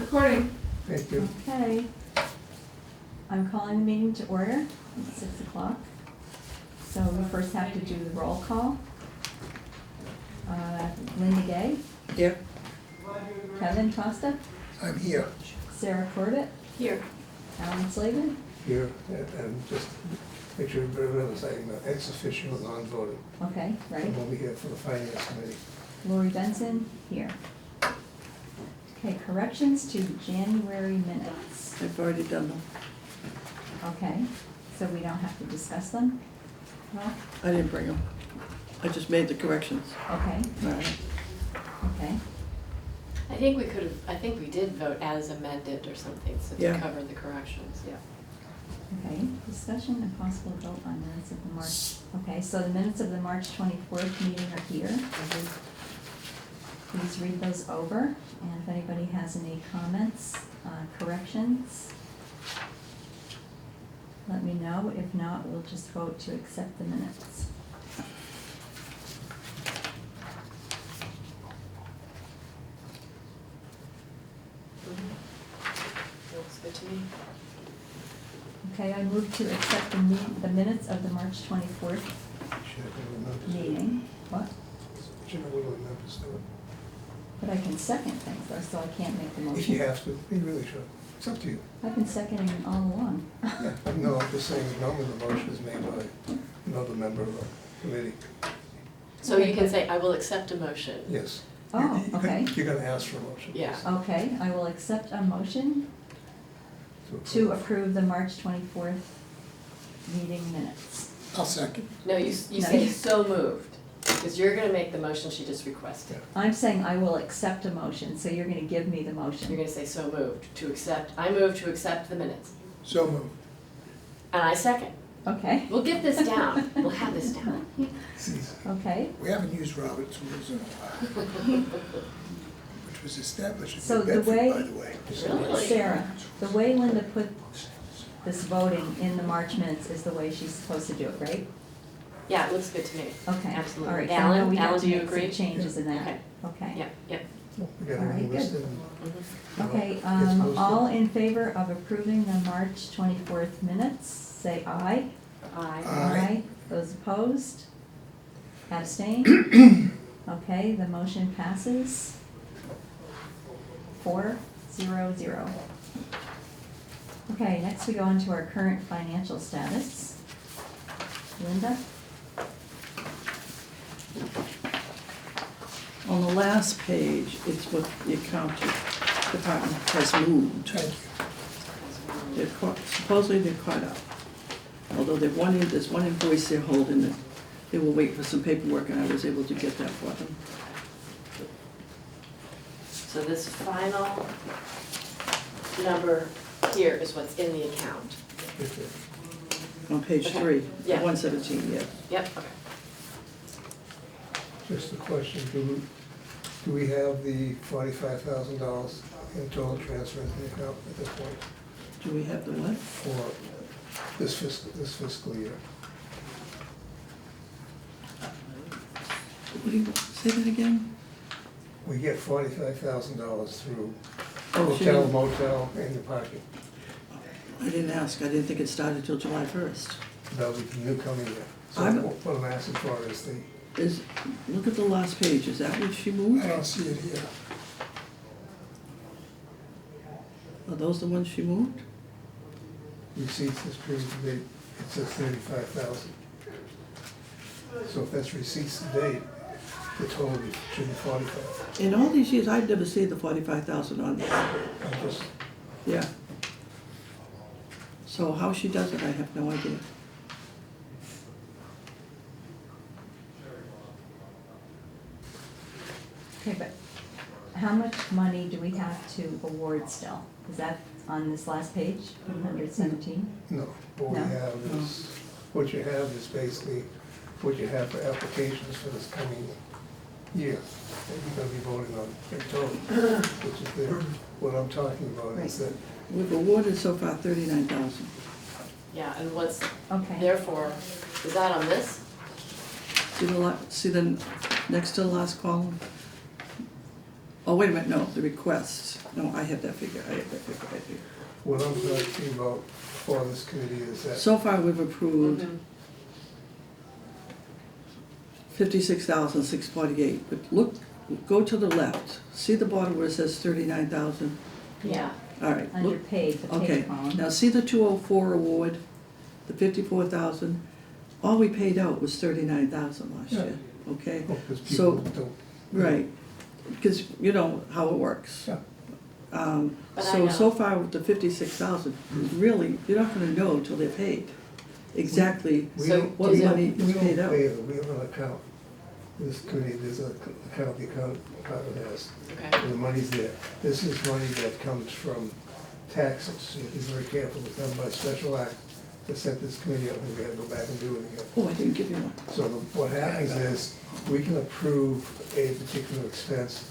Recording. Thank you. Okay. I'm calling the meeting to order. It's 6 o'clock. So we first have to do the roll call. Linda Gay, Here. Kevin Costa, I'm here. Sarah Corbett, Here. Alan Slavin. Here, and just make sure everybody's saying that ex officio, non-voting. Okay, right. I'm only here for the finance committee. Lori Benson, here. Okay, corrections to January minutes. I've already done them. Okay, so we don't have to discuss them? No? I didn't bring them. I just made the corrections. Okay, All right. okay. I think we could have, I think we did vote as amended or something, so Yeah. to cover the corrections, yeah. Okay, discussion and possible vote on minutes of the March, okay, so the minutes of the March 24th meeting are here. Please read those over, and if anybody has any comments, corrections, let me know. If not, we'll just vote to accept the minutes. Looks good to me. Okay, I move to accept the minutes of the March 24th Should have been members. meeting. What? Should have been members do it. But I can second things though, so I can't make the motion. If you have to, you really should. It's up to you. I've been seconding all along. Yeah, no, I'm just saying, normally the motion is made by another member of the committee. So you can say, I will accept a motion. Yes. Oh, okay. You're gonna ask for a motion. Yeah. Okay, I will accept a motion to approve the March 24th meeting minutes. I'll second. No, you No, say you- so moved, because you're gonna make the motion she just requested. I'm saying I will accept a motion, so you're gonna give me the You're motion. gonna say so moved, to accept, I move to accept the minutes. So moved. And I second. Okay, We'll get this down, we'll have this down. okay. We haven't used Robert's rules in a while, which was established So in the New Bedford, way- by the way. Really? Sarah, the way Linda put this voting in the March minutes is the way she's supposed to do it, right? Yeah, it looks good to me. Okay. Absolutely. All right, so I know Alan, we have Alan, to do you make some agree? changes in that. Okay. Okay. Yep, yep. We got All right, everything good. listed. and, Mhm. Okay, It's posted. all in favor of approving the March 24th minutes, say aye. Aye. Those opposed? Abstain? Okay, the motion passes 4-0-0. Okay, next we go on to our current financial status. Linda? On the last page, it's what the accounting department has moved. Thank you. Supposedly they're caught up. Although there's one invoice they're holding that they will wait for some paperwork, and I was able to get that for them. So this final number here is what's in the account. On page Okay. 3, Yeah. 117, yes. Yep, okay. Just a question, do we have the $45,000 in total transfer into the account at this point Do we have the what? for this fiscal year? What do you, say that again? We get $45,000 through Oh, she hotel, didn't- motel, and the parking. I didn't ask, I didn't think it started till July 1st. That'll be the new coming year. So I'm- what I'm asking for is the, Look at the last page, is that what she moved? I don't see it here. Are those the ones she moved? receipts this period to date, it says 35,000. So if that's receipts to date, the total should be 45. In all these years, I've never seen the 45,000 on there. I'm just, Yeah. So how she does it, I have no idea. Okay, but how much money do we have to award still? Is that on this last page, 117? no, what we No. have is, what you have is basically what you have for applications for this coming year. That you're gonna be voting on in total, which is there. What I'm talking about is that We've awarded so far 39,000. Yeah, and what's, Okay. therefore, is that on this? See the next to the last column? Oh, wait a minute, no, the request, no, I have that figure right here. What I'm talking about for this committee is that, So far, we've approved Mhm. 56,648, but look, go to the left, see the bottom where it says 39,000? Yeah, All right, Under look, paid, the okay, paid column. now see the 204 award, the 54,000? All we paid out was 39,000 last Yeah. year, okay? because So- people don't. Right, because you know how it works. Yeah. But I So know. far with the 56,000, really, you're not gonna know until they're paid, exactly We So don't- what we don't- money is paid out. We don't pay them, we have an account. This committee, there's an account the account department has, okay, and the money's there. This is money that comes from taxes, so you have to be very careful, it's done by special act to set this committee up, and we gotta go back and do it again. Oh, I didn't give you one. So what happens is, we can approve a particular expense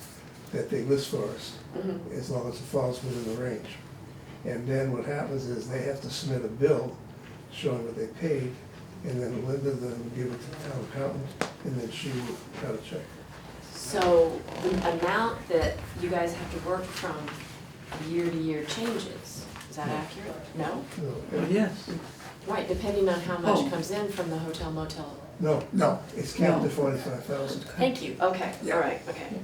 that they list for us, mhm, as long as it falls within the range. And then what happens is, they have to submit a bill showing what they paid, and then Linda then will give it to the town accountant, and then she will cut a check. so the amount that you guys have to work from year to year changes, is that accurate? No? Oh, yes, Right, depending on how Oh. much comes in from the hotel motel. No, No. it's capped No. at 45,000. Thank you, okay, Yeah. all right, okay.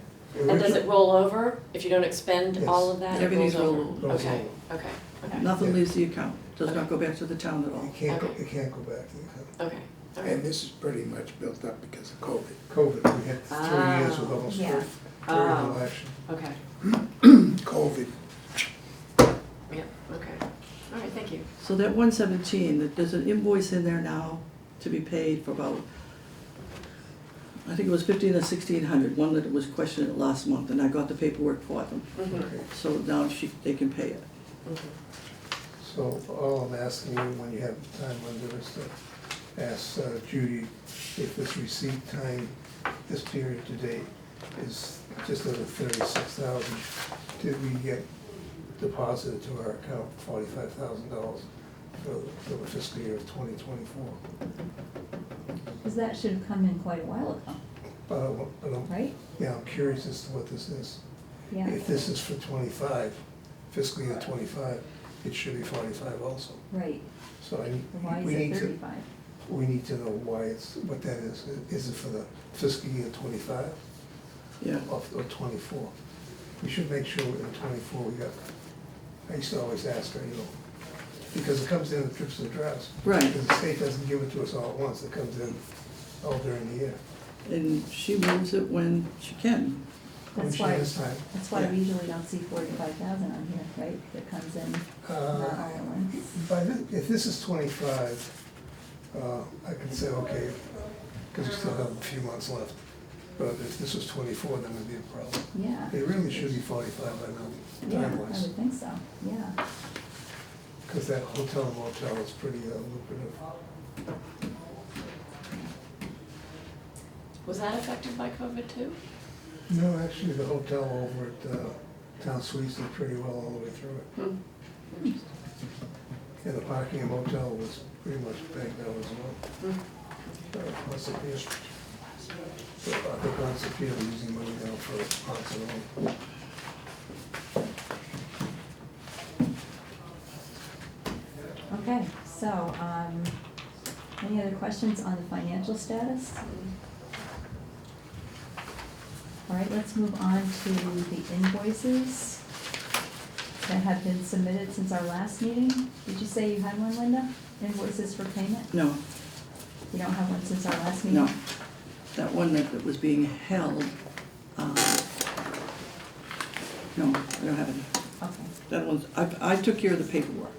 And does it roll over? If you don't expend all of that, it Everything's rolls over? rolled over. Okay, okay, okay, nothing Yeah. leaves the account, does not go back to the town at all. It can't go, Okay. it can't go back to the account. okay, all And right. this is pretty much built up because of COVID. COVID, we had 3 years with almost Yeah. very Oh. little action. Okay, COVID, yeah, okay. All right, thank you. So that 117, there's an invoice in there now to be paid for about, I think it was 1,500 or 1,600, one that was questioned last month, and I got the paperwork for them. Mhm, Okay. So now they can pay it. mhm. So all I'm asking you, when you have time, Linda, is to ask Judy if this receipt time, this period to date, is just over 36,000. Did we get deposited to our account $45,000 for the fiscal year of 2024? Because that should have come in quite a while ago, But I'm, right? yeah, I'm curious as to what this is. Yeah. If this is for 25, fiscal year 25, it should be 45 also. Right, So then why we is need it to, 35? we need to know why it's, what that is. Is it for the fiscal year 25 Yeah, or 24? We should make sure in 24 we got, I used to always ask her, because it comes in drips and drabs. Right. Because the state doesn't give it to us all at once, it comes in all during the year. and she moves it when she can. When That's she why, has time. that's why Yeah. we usually don't see 45,000 on here, right? That comes in not all at once. If this is 25, I can say, okay, because we still have a few months left. But if this was 24, then it'd be a problem. Yeah, It really should be 45 by now, yeah, I time-wise. would think so, yeah. Because that hotel and motel is pretty lucrative. Was that affected by COVID too? No, actually, the hotel over at Town Suites did pretty well all the way through it. Hmm. And the parking and motel was pretty much banked out as well. Hmm. Once Appeal. So I think Once Appeal is using money now for Once and all. Okay, so, any other questions on the financial status? All right, let's move on to the invoices that have been submitted since our last meeting. Did you say you had one, Linda? Invoices for payment? No, You don't have one since our last meeting? no, that one that was being held, no, I don't have any. Okay, That one's, I took care of the paperwork,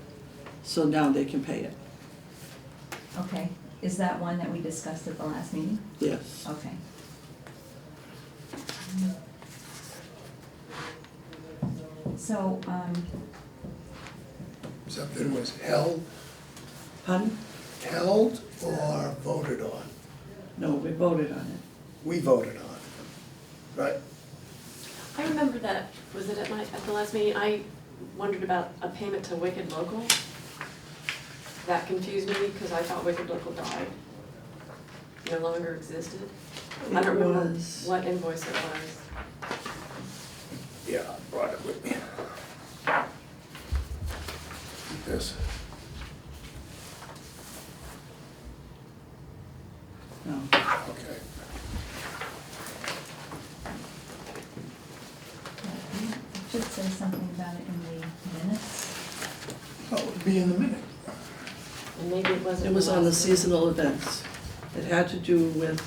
so now they can pay it, okay. Is that one that we discussed at the last meeting? yes. Okay. So, something was held Pardon? or voted on? No, we voted on it. We voted on it, right? I remember that, was it at the last meeting, I wondered about a payment to Wicked Local. That confused me because I thought Wicked Local died, no longer existed. I don't It remember was- what invoice it was. Yeah, I brought it with me. This. No. Okay. It should say something about it in the minutes. Oh, it would be in the minute. And maybe it wasn't. It was on the last meeting. seasonal events. It had to do with,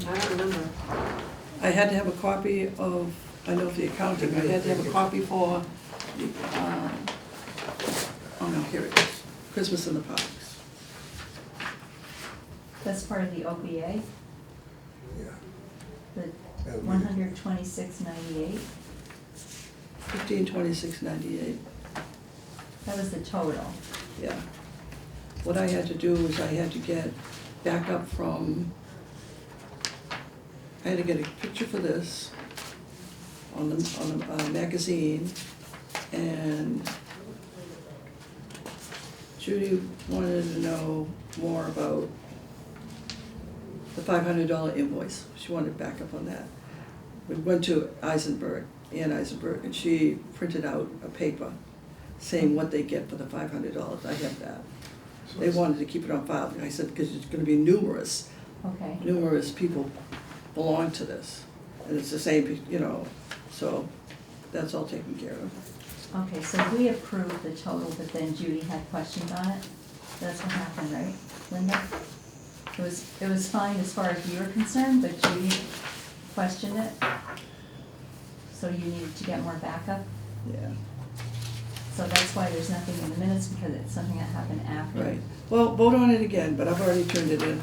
I don't remember. I had to have a copy of, I know for the accounting, I had to have a copy for, oh no, here it is, Christmas in the Parks. That's part of the OBA, Yeah. the That would be- 126.98. 1526.98, That was the total. yeah. What I had to do was I had to get backup from, I had to get a picture for this on the magazine, and Judy wanted to know more about the $500 invoice. She wanted backup on that. We went to Ann Eisenberg, and she printed out a paper saying what they get for the $500. I have that. So They it's- wanted to keep it on file. I said, because it's gonna be numerous people belong to this. And it's the same, so that's all taken care of. Okay, so we approved the total, but then Judy had questions on it? That's what happened, right, Linda? It was fine as far as you were concerned, but Judy questioned it? So you needed to get more backup? Yeah, So that's why there's nothing in the minutes, because it's something that happened after? right. Well, vote on it again, but I've already turned it in.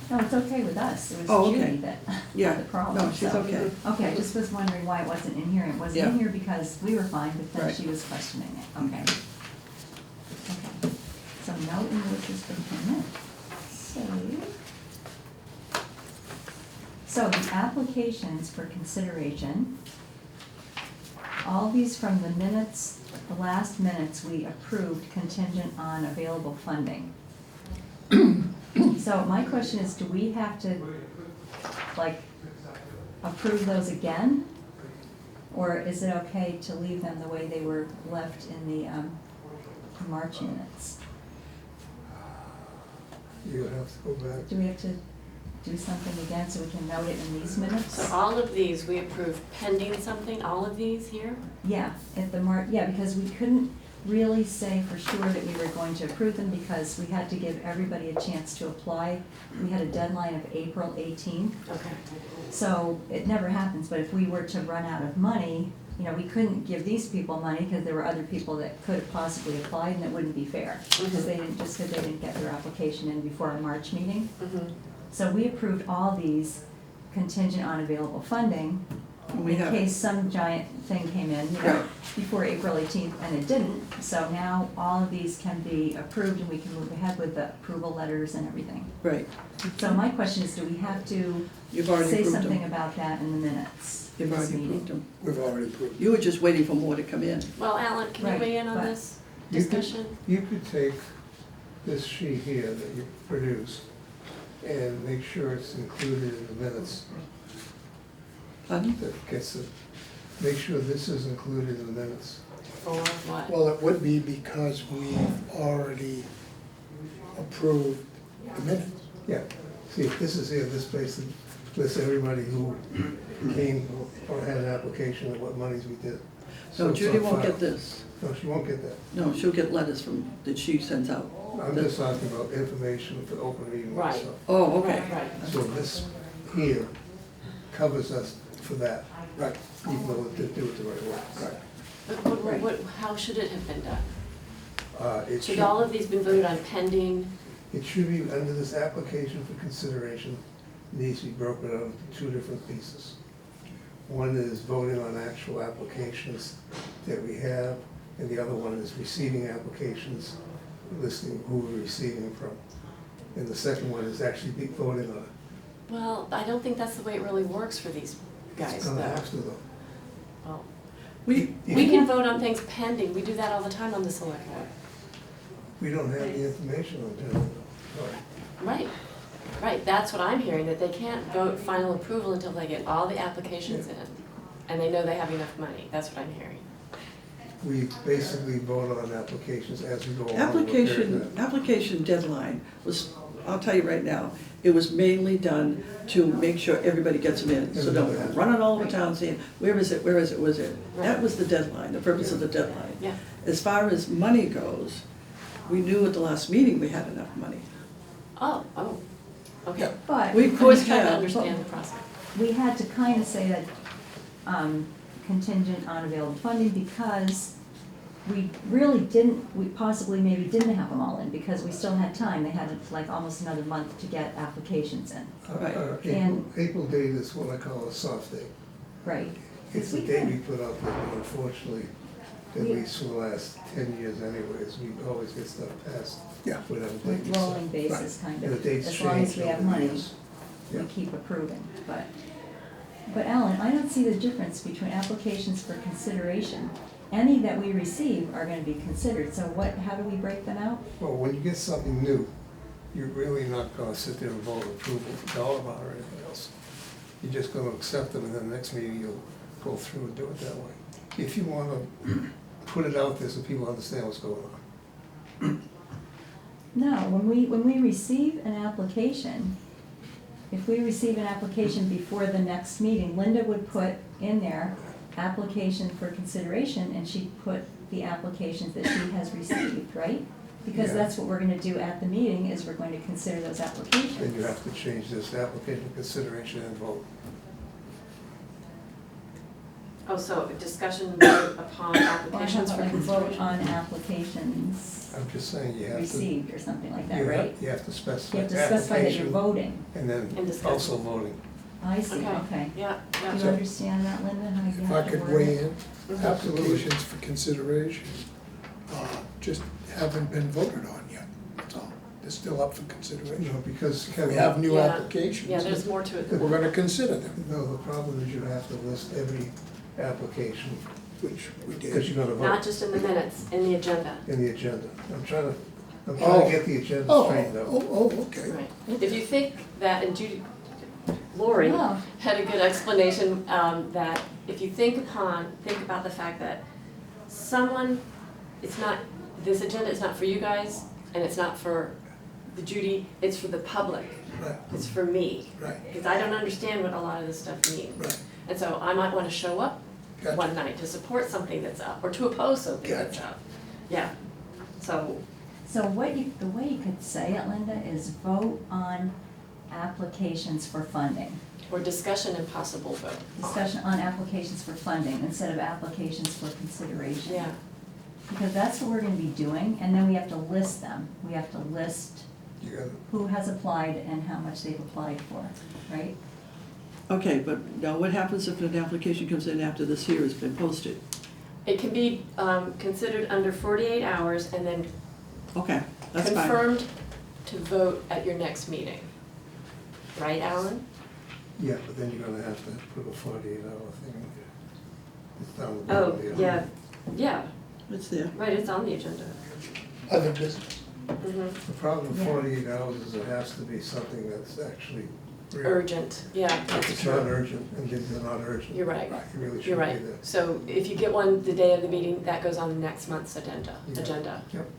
No, it's okay with us, it Oh, was okay. Judy that Yeah, had the problem, no, she's so- okay. Okay, I just was wondering why it wasn't in here, it wasn't in Yeah. here because we were fine, but then Right. she was questioning it, okay. Okay, so no invoices for payment, so the applications for consideration, all these from the minutes, the last minutes we approved contingent on available funding. So my question is, do we have to, like, approve those again? Or is it okay to leave them the way they were left in the March minutes? You have to go back. Do we have to do something again so we can note it in these minutes? So all of these, we approved pending something, all of these here? Yeah, at the yeah, because we couldn't really say for sure that we were going to approve them because we had to give everybody a chance to apply. We had a deadline of April 18th, Okay. so it never happens, but if we were to run out of money, we couldn't give these people money because there were other people that could have possibly applied and it wouldn't be fair. Because they didn't, just because they didn't get their application in before our March meeting. Mhm. So we approved all these contingent on available funding. We In have- case some giant thing came in, Right. before April 18th, and it didn't. So now all of these can be approved and we can move ahead with the approval letters and everything. Right. So my question is, do we have to You've already say approved something them. about that in the minutes? You've of this already meeting? approved them. We've already approved. You were just waiting for more to come in. Well, Alan, can you Right, weigh in on but- this You could- discussion? You could take this sheet here that you produced and make sure it's included in the minutes. Pardon? That gets it, make sure this is included in the minutes. Or what? Well, it would be because we've already approved the minutes. Yeah, see, if this is here, this basically lists everybody who came or had an application and what monies we did. So No, it's Judy on won't file. get this. No, she won't get that. No, she'll get letters that she sends out. I'm just talking about information for open meeting and Right. stuff. Oh, okay. Right. So this here covers us for that, Right. even though it didn't do it the right way. Right. But how should it have been done? It Should all of these been voted on pending? It should be, under this application for consideration, needs to be broken out into two different pieces. One is voting on actual applications that we have, and the other one is receiving applications, listing who we're receiving them from. And the second one is actually voting on it. Well, I don't think that's the way it really works for these guys, It's gonna though. have to though. Well, We, we can vote on things pending, we do that all the time on the select board. We don't have the information on that. Sorry. Right. Right, that's what I'm hearing, that they can't vote final approval until they get all the applications in, and they know they have enough money, that's what I'm hearing. We basically vote on applications as we go along. Application deadline was, I'll tell you right now, it was mainly done to make sure everybody gets them in. So don't go running all over town saying, where is it, where is it, where is it? That was the deadline, the purpose of the deadline. Yeah. As far as money goes, we knew at the last meeting we had enough money. Oh, okay. But We I was couldn't trying to have, understand the process. we had to kind of say that contingent on available funding because we really didn't, we possibly maybe didn't have them all in because we still had time. They had like almost another month to get applications in. Right. April date is what I call a soft date. Right. It's the date we put out there, but unfortunately, at least for the last 10 years anyways, we always get stuff passed. Yeah. Whatever date we set. Rolling basis kind And the of, dates as long as change we have over the money, years. we Yeah. keep approving, but Alan, I don't see the difference between applications for consideration. Any that we receive are gonna be considered, so how do we break them out? Well, when you get something new, you're really not gonna sit there and vote approval for dollar amount or anything else. You're just gonna accept them, and then the next meeting you'll go through and do it that way. If you wanna put it out there so people understand what's going on. No, when we receive an application, if we receive an application before the next meeting, Linda would put in there, application for consideration, and she'd put the applications that she has received, right? Because Yeah. that's what we're gonna do at the meeting, is we're going to consider those applications. Then you have to change this application, consideration, and vote. Oh, so discussion vote upon Or how applications about for like vote consideration? on applications I'm just saying you have to. received or something like that, You have- right? You have to specify You have to specify that you're application, voting. and And then discuss. also voting. I see, okay. Yeah, Do yeah. you understand that, Linda, how you If have I to could word weigh it? in, applications for consideration, just haven't been voted on yet, that's all. They're still up for You consideration. know, because We Kevin. have new Yeah. applications. Yeah, there's more to it than We're that. gonna consider them, No, the problem is you have to list every application, which we because you're did. gonna Not vote just in the minutes, in the agenda. in the agenda. I'm trying to Oh. get the agenda Oh, straightened out. okay. Right. If you think that, and Judy, Lori Oh. had a good explanation, that if you think about the fact that someone, it's not, this agenda is not for you guys, and it's not for the Judy, it's for the public. Right, It's for me. right, Because I don't understand what a lot of this stuff means. right. And so I might wanna show up Gotcha. one night to support something that's up, or to oppose something that's Gotcha. up. Yeah, so, So the way you could say it, Linda, is vote on applications for funding. or discussion and possible vote. Discussion on applications for funding instead of applications for consideration. Yeah, Because that's what we're gonna be doing, and then we have to list them. We have to list You gotta, who has applied and how much they've applied for, right? Okay, but now what happens if an application comes in after this here has been posted? it can be considered under 48 hours and then Okay, that's fine. confirmed to vote at your next meeting. Right, Alan? yeah, but then you're gonna have to put a 48-hour thing in there. It's down the Oh, bottom. yeah, It's there. right, it's on the agenda. Other business. Mhm. The problem with Yeah. 48 hours is it has to be something that's actually real. Urgent, yeah, If that's it's not true. urgent, and these are not urgent. You're right. It really You're shouldn't be right. there. So if you get one the day of the meeting, that goes on next month's agenda. Yeah. Yep.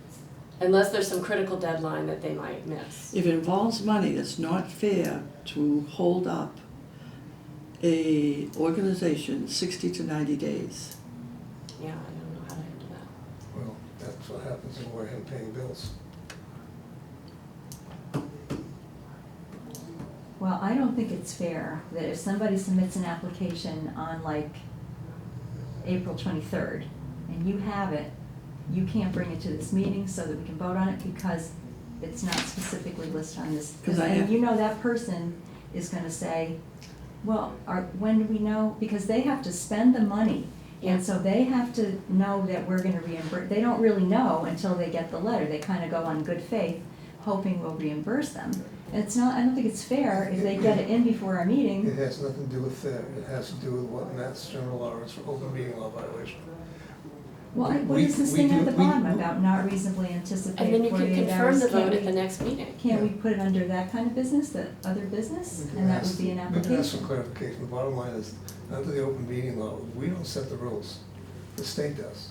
Unless there's some critical deadline that they might miss. If it involves money, it's not fair to hold up a organization 60 to 90 days. Yeah, I don't know how to handle that. Well, that's what happens in Wareham paying bills. Well, I don't think it's fair that if somebody submits an application on like April 23rd, and you have it, you can't bring it to this meeting so that we can vote on it because it's not specifically listed on this. 'Cause I have- And you know that person is gonna say, well, when do we know? Because they have to spend the money, Yeah. and so they have to know that we're gonna reimburse. They don't really know until they get the letter. They kind of go on good faith, hoping we'll reimburse them. And it's not, I don't think it's fair if they get it in before our It meeting. has nothing to do with fair, it has to do with what Matt's general law is for open meeting law violation. Well, what We- is this we thing do- at the we- bottom we- about not reasonably And anticipated then you can 48 confirm hours? the vote Can't at the we- next meeting. Can't we put it under that kind of business, the other business, We can and that ask- would be an We can ask for application? clarification. The bottom line is, under the open meeting law, we don't set the rules. The state does.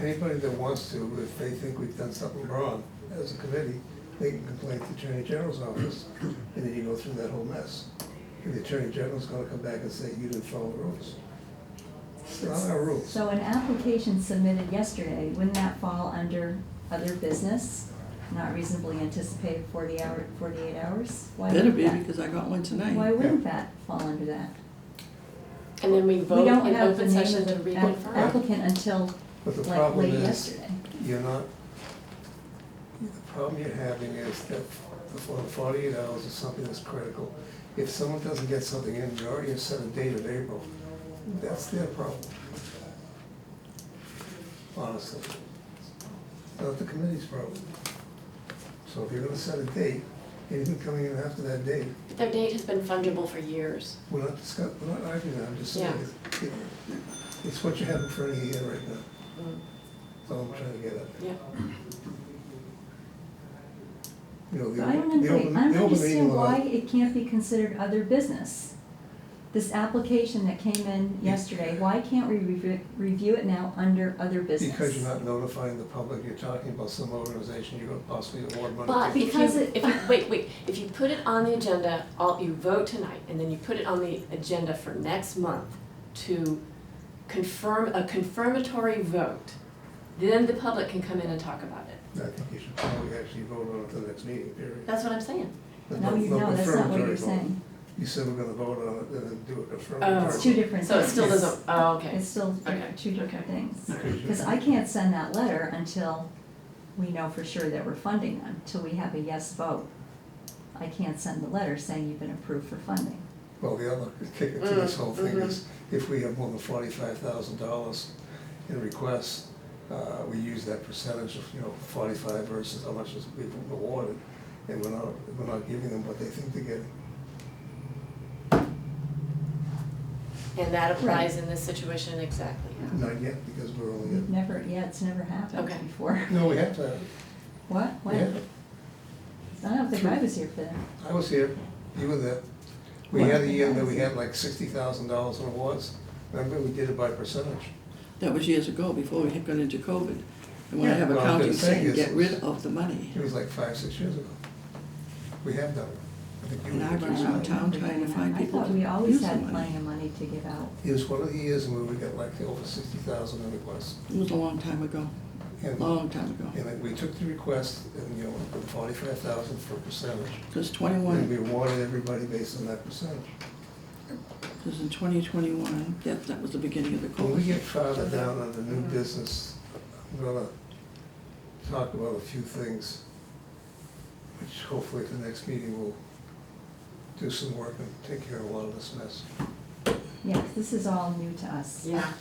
Anybody that wants to, if they think we've done something wrong as a committee, they can complain to the Attorney General's office, and then you go through that whole mess. And the Attorney General's gonna come back and say, you didn't follow the rules. It's not our rules. So an application submitted yesterday, wouldn't that fall under other business, not reasonably anticipated 48 hours? Why Better wouldn't be, that- because I got one tonight. Why wouldn't that fall under that? And then we We vote don't in have the open name session of to the reconfirm. applicant until But the like problem late is, yesterday. you're not, the problem you're having is that the 48 hours is something that's critical. If someone doesn't get something in, you already have set a date of April, that's their problem. Honestly. It's not the committee's problem. So if you're gonna set a date, anything coming in after that date, Their date has been fungible for years. we're not arguing that, I'm just saying, it's what you have in front of you here right now. Mm, That's all I'm trying to get at. Yeah. You know, But I don't the open meeting understand law. why it can't be considered other business. This application that came in yesterday, why can't we review it now under other business? Because you're not notifying the public, you're talking about some organization you're gonna possibly award money But to. Because if you, wait, if you put it on the agenda, you vote tonight, and then you put it on the agenda for next month to confirm, a confirmatory vote, then the public can come in and talk about it. I think you should probably actually vote on it at the next meeting, period. That's what I'm saying. But No, that's not what confirmatory you're vote. saying. You said we're gonna vote on it and then do a Oh. confirmatory. It's two vote. different things. So it still doesn't, oh, okay. It's still Okay. two different Okay. things. Because you- Because I can't send that letter until we know for sure that we're funding them, till we have a yes vote. I can't send the letter saying you've been approved for funding. Well, the other kicker to this whole thing is, if we have more than $45,000 in requests, we use that percentage of, 45 versus how much is we've awarded, and we're not giving them what they think they're getting. And that applies in this situation exactly. Not yet, because we're only We've never, it's never happened Okay. before. no, we have to have it. What? We When? have it. I don't think I was here for that. I was here, you were there. We What? had a year that we had like $60,000 in awards. Remember, we did it by percentage. That was years ago, before we had got into COVID. And when I Yeah, have well, accounting the thing saying, is, get it rid was- of the money. It was like 5-6 years ago. We have done it. I think you And were I here run too. around town trying to find people I thought to we always use the had money. plenty of money to give out. It was one of the years where we got like over 60,000 in requests. It was a long time ago, And long time ago. and then we took the request and, put 45,000 for percentage. Because And we awarded everybody based on that percentage. because in 2021, that was the beginning of the When we COVID. get farther down on the new business, I'm gonna talk about a few things, which hopefully at the next meeting will do some work and take care of a lot of this mess. Yes, this is all new to us. Yeah.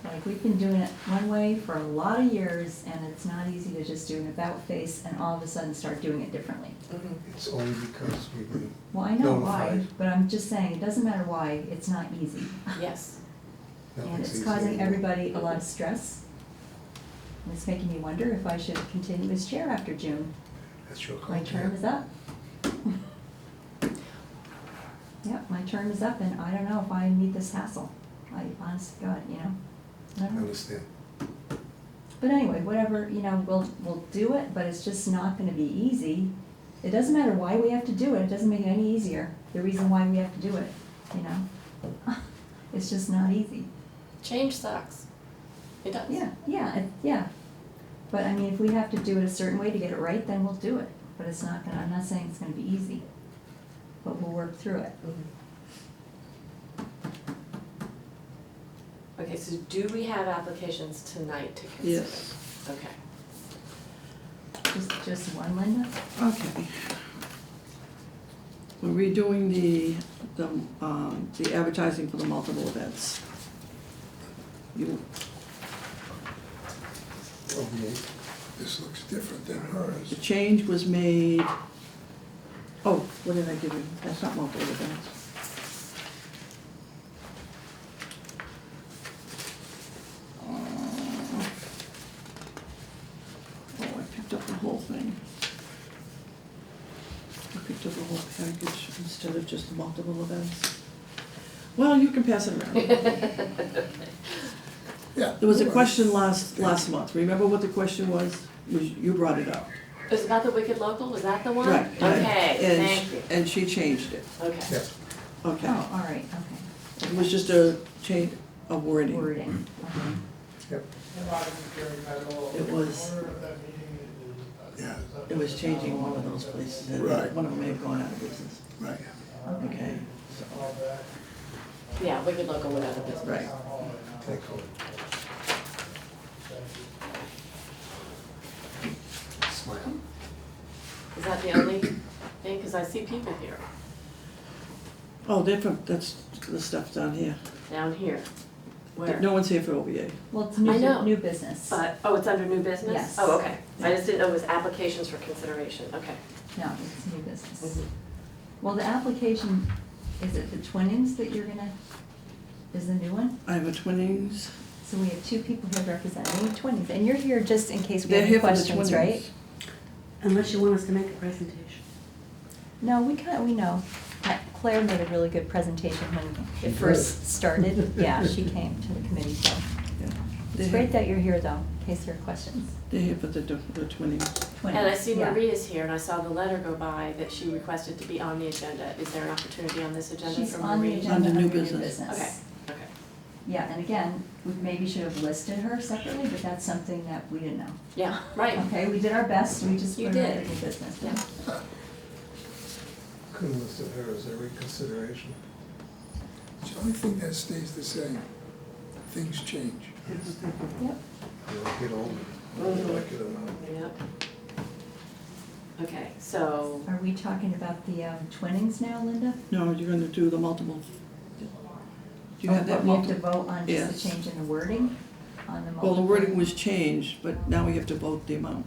Like, we've been doing it one way for a lot of years, and it's not easy to just do an about face and all of a sudden start doing it differently. Mhm. It's only because we've been Well, I know why, notified. but I'm just saying, it doesn't matter why, it's not easy. Yes. And Nothing's it's easy causing anymore. everybody a lot of stress. And it's making me wonder if I should continue as chair after June. That's your call. My term is up. Yep, my term is up, and I don't know if I need this hassle. I, honest to God, I I don't know. understand. But anyway, whatever, we'll do it, but it's just not gonna be easy. It doesn't matter why we have to do it, it doesn't make it any easier, the reason why we have to do it, It's just not easy. Change sucks. It does. Yeah. But I mean, if we have to do it a certain way to get it right, then we'll do it. But it's not gonna, I'm not saying it's gonna be easy, but we'll work through it. Okay, so do we have applications tonight to consider? Yes. Okay. Just one, Linda? Okay. We're redoing the advertising for the multiple events. You, Okay. This looks different than hers. the change was made, oh, what did I give you? That's not multiple events. instead of just the multiple events. Well, you can pass it around. Yeah. There was a no question worries. last month, remember what the question was? You brought it up. It was about the Wicked Local, was that the one? Right. Okay, And- thank you. And she changed it, Okay. Yeah, okay. Oh, all right, okay. It was just a change of wording. Wording, okay. yep. It was, Yeah, it was changing one of those places, and Right. one of them may have gone out of business, right. okay? So, Yeah, Wicked Local went out of business. right. Take hold. Smile. Is that the only thing? Because I see people here, Oh, different, that's the stuff down here. down here. Where? No one's here for OBA. Well, it's I know. new business. But, oh, it's under new business? Yes. Oh, okay. I just didn't know it was applications for consideration, okay. No, it's new business. Mhm. Well, the application, is it the Twinnings that you're gonna, is the new one? I have a Twinnings. So we have two people here representing Twinnings, and you're here just in case we They're have here any for the questions, Twinnings. right? Unless you want us to make a presentation. No, we know. Claire made a really good presentation when She it did. first started. Yeah, she came to the committee, so. Yeah. It's They're great here- that you're here though, in case there are questions. They're here for the Twinnings. Twinnings, And I see yeah. Maria's here, and I saw the letter go by that she requested to be on the agenda. Is there an opportunity on this agenda She's for on the Maria? agenda Under under new new business. business. Okay, okay. Yeah, and again, we maybe should have listed her separately, but that's something that we didn't know. Yeah, right. Okay, we did our best, we just You put her did. under new business. Yeah. Couldn't list it her as a reconsideration. The only thing that stays the same, things change. Yep. You know, get older, whether you like it or not. Yep. Okay, so, Are we talking about the Twinnings now, Linda? No, you're gonna do the multiple. Do you have that But we have to multiple? vote on just Yes. the change in the wording on the multiple? Well, the wording was changed, but now we have to vote the amount.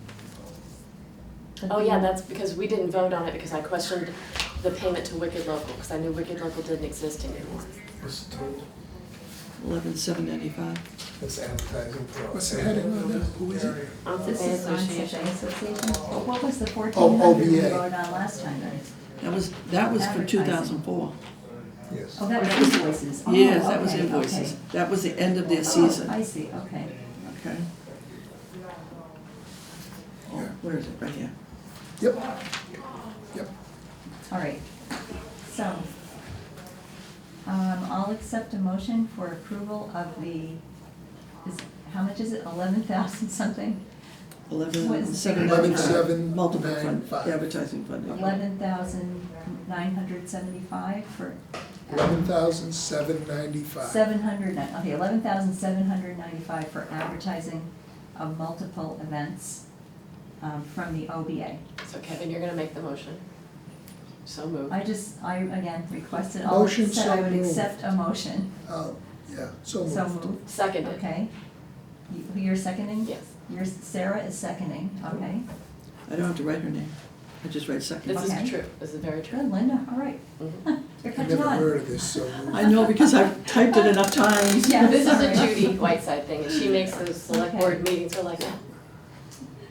But oh the- yeah, that's because we didn't vote on it because I questioned the payment to Wicked Local, because I knew Wicked Local didn't exist anymore. What's the total? 11,795. That's advertising for. What's the heading on that? Who is it? Onset This Bay is Onset Association. Bay Association. Well, what was the 1,400 we OBA. voted on last time then? That was for Advertising. 2004. Yes. Oh, that was invoices. Oh, Yes, that was okay, invoices. okay. That was the end of their Oh, season. I see, okay. Okay. Oh, where is it? Right here. Yep, yep. All right, so, I'll accept a motion for approval of how much is it, 11,000 something? 11,795. Multiple fund, 11,795. advertising funding. 11,975 for. 11,795. 11,795 for advertising of multiple events, from the OBA. So Kevin, you're gonna make the motion. So moved. I again requested, Motion, said I so would moved. accept a motion, Yeah, so so moved. moved. Seconded. Okay. You're seconding? Yes. Sarah is seconding, okay. I don't have to write her name. I just write second. This Okay. is true. This is very true. Good, Linda, all right. Mhm. You're I've catching never on. heard of this, so moved. I know because I've typed it enough times. Yeah, This is a sorry. Judy Whiteside thing, and she makes those select Okay. board meetings go like that.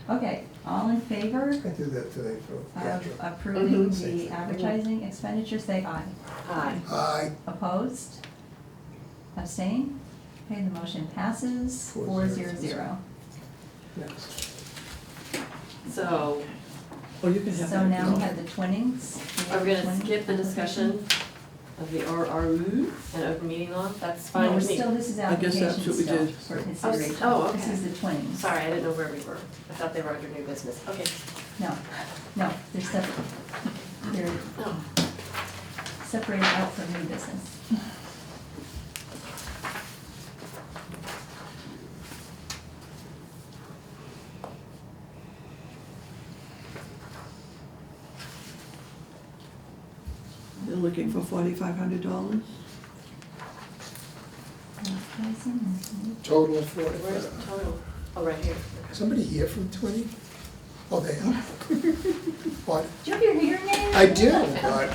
Okay, all in favor I did that today for. of approving Mhm. the advertising expenditure, say aye. Aye. Aye, Opposed? Abstain? Okay, the motion passes 400. Next. So, Oh, you can have that. So now we have the Twinnings. are we gonna Twinning skip the discussion of the RRU and open meeting law? That's fine No, with me. this is I guess application that's what we still did. for consideration. oh, okay. This is the Twinnings. Sorry, I didn't know where we were. I thought they were under new business. Okay. No, they're separate. They're Oh, separated out from new business. They're looking for $4,500. total of where's the 45. total? Oh, right here. Somebody here from 20? Oh, they are. What? Do you have your hearing aid? I did, but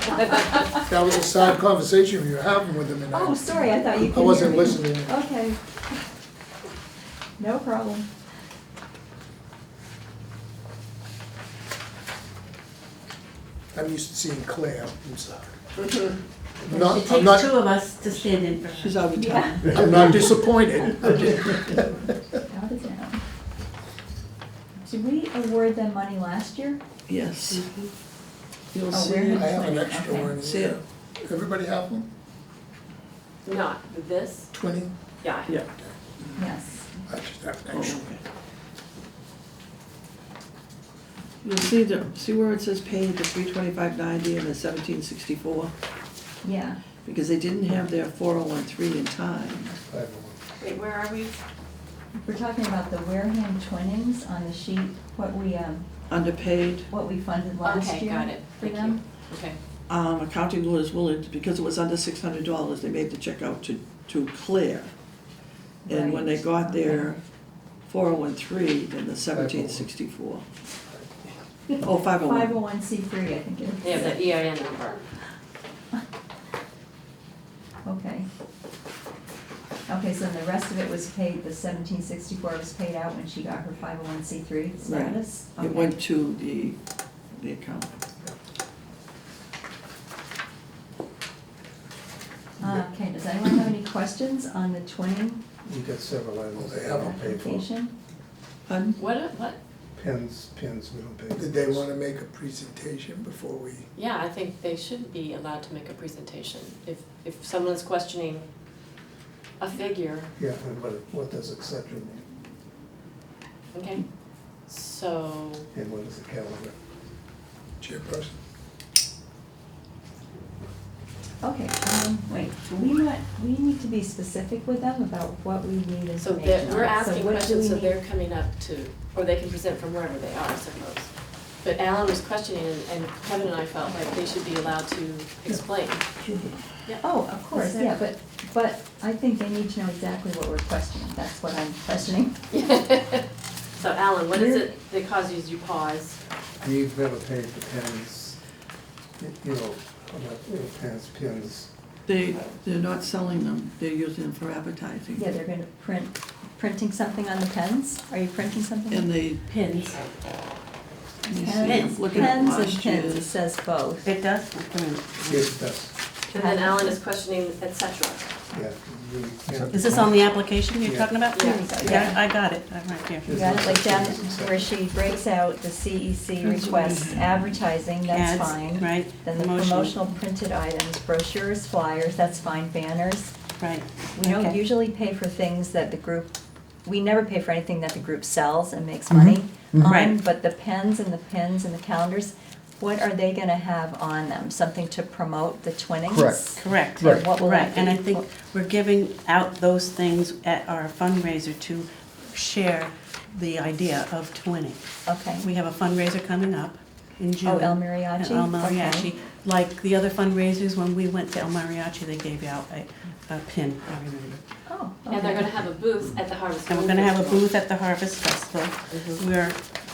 that was a side conversation we were having with them, and Oh, I sorry, I thought you could I wasn't hear me. listening. Okay. No problem. I'm used to seeing Claire, I'm sorry. I'm not, It I'm takes not, two of us to stand in for her. She's out of town. Yeah. I'm not disappointed. Out of town. Did we award them money last year? Yes. You'll Oh, see where it. I have an extra Okay. one See here. it? Everybody have one? Not this, Twinning? yeah. Yeah. Yes. I just have an Oh, extra. okay. You'll see where it says paid the $325.90 and the $17.64? Yeah. Because they didn't have their 401(3) in time. 501. Wait, where are we? We're talking about the Wareham twinnings on the sheet, what we Underpaid, funded last Okay, year got it. for Thank them. you. Okay. accounting was willing, because it was under $600, they made the check out to Claire. And when they Right, got their okay. 401(3), then the 1764. Oh, 501. 501c3, I think it is. They have the EIN number. Okay. Okay, so then the rest of it was paid, the 1764 was paid out when she got her 501c3 status? It Okay. went to the account. Okay, does anyone have any questions on the twinning You got several items They they have haven't paid for. application? Pardon? What? Pins, we don't pay for. Did they wanna make a presentation before we? Yeah, I think they should be allowed to make a presentation. If someone's questioning a figure, Yeah, and what does exception mean? okay? So, And what is a calendar? Chairperson? Okay, wait, we need to be specific with them about what we need information so on. we're asking what do questions, we so need? they're coming up to, or they can present from wherever they are, I suppose. But Alan was questioning, and Kevin and I felt like they should be allowed to explain. Oh, of course, yeah, but I think they need to know exactly what we're questioning, that's what I'm questioning. So Alan, what is it that causes you pause? We've never paid for pens, you know, pens. They're not selling them, they're using them for advertising. Yeah, they're gonna printing something on the pens? Are you printing something? And they, Pins. let me see, Pens, I'm looking at pens and last pins, it year's. says both. It does? Yes, it does, And then Alan is questioning, et cetera. yeah. you can't- Is this on the application you're Yeah. talking about? Yeah. Yeah, I got it, I'm right here. You got it, like down where she breaks out the CEC requests, advertising, that's Ads, fine. right, Then the promotional printed items, brochures, flyers, that's fine, banners. right. We don't Okay. usually pay for things that the group, we never pay for anything that the group sells and makes money on. Right. But the pens and the pins and the calendars, what are they gonna have on them? Something to promote the twinnings? Correct. And what will Right, that and I be? think we're giving out those things at our fundraiser to share the idea of twinning. Okay. We have a fundraiser coming up in June. Oh, El Mariachi? At El Mariachi. Okay. Like the other fundraisers, when we went to El Mariachi, they gave out a pin, I remember. Oh, And they're okay. gonna have a booth at the Harvest And we're Moon gonna have a Festival. booth at the Harvest Festival.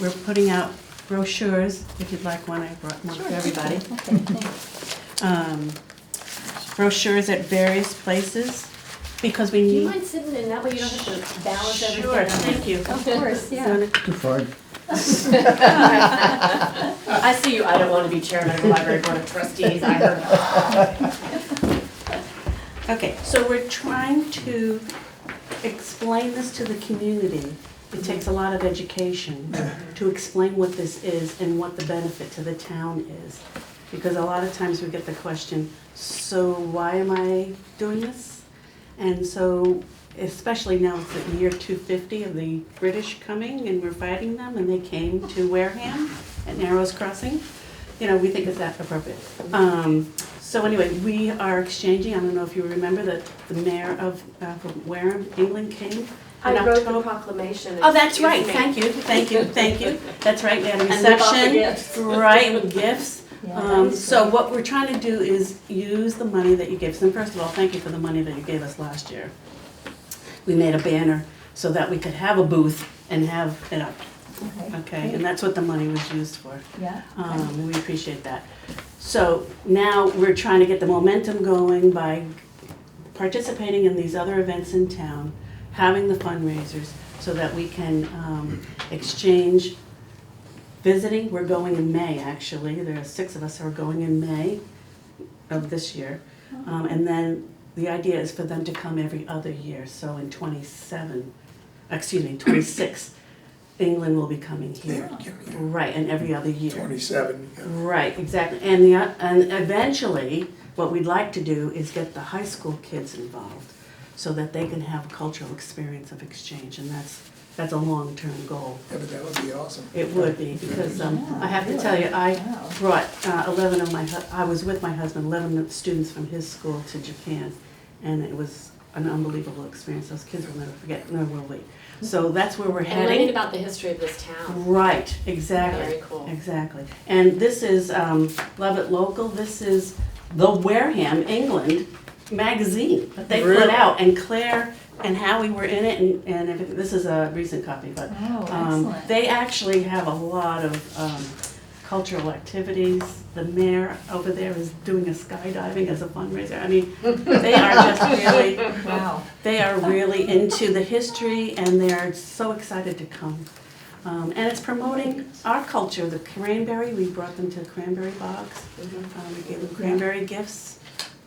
We're putting out brochures, if you'd like one, I brought one for everybody. Okay, thanks. Brochures at various places, because we Do you need. mind sitting in, that way you don't have to balance everything? Sure, thank you. Of course, yeah. Too far. I see you, I don't wanna be chairman of the library board of trustees, I heard. Okay, so we're trying to explain this to the community. It takes a lot of education to explain what this is and what the benefit to the town is. Because a lot of times we get the question, so why am I doing this? And so, especially now it's the year 250 of the British coming and we're fighting them and they came to Wareham at Narrows Crossing. You know, we think it's that appropriate. So anyway, we are exchanging, I don't know if you remember that the mayor of Wareham, England came I in wrote the October. proclamation. Oh, that's right, excuse me. thank you. That's right, we had a And we bought the reception. gifts. Right, with gifts. Yeah, that was So great. what we're trying to do is use the money that you gave us. And first of all, thank you for the money that you gave us last year. We made a banner so that we could have a booth and have it up, okay? And that's what the money was used for. Yeah, okay. We appreciate that. So now we're trying to get the momentum going by participating in these other events in town, having the fundraisers so that we can exchange visiting. We're going in May, actually. There are 6 of us who are going in May. of this year. And then the idea is for them to come every other year, so in 26, England will be coming here. Right, and every other year. 27, yeah. Right, exactly. And eventually, what we'd like to do is get the high school kids involved so that they can have a cultural experience of exchange, and that's a long-term goal. Yeah, but that would be awesome. It would be, because Yeah, I have to really. tell you, I Wow. brought 11 of I was with my husband, 11 students from his school to Japan, and it was an unbelievable experience. Those kids will never forget, nor will we. So that's where we're And learning heading. about the history of this town. Right, exactly. Very cool. Exactly. And this is Love It Local. This is the Wareham, England magazine that they put Really? out. And Claire and Howie were in it, and everything. This is a recent copy, but Oh, excellent. they actually have a lot of cultural activities. The mayor over there is doing a skydiving as a fundraiser. I mean, they are just really, Wow. they are really into the history, and they're so excited to come. And it's promoting our culture, the cranberry. We brought them to Cranberry Bogs. We gave them cranberry gifts,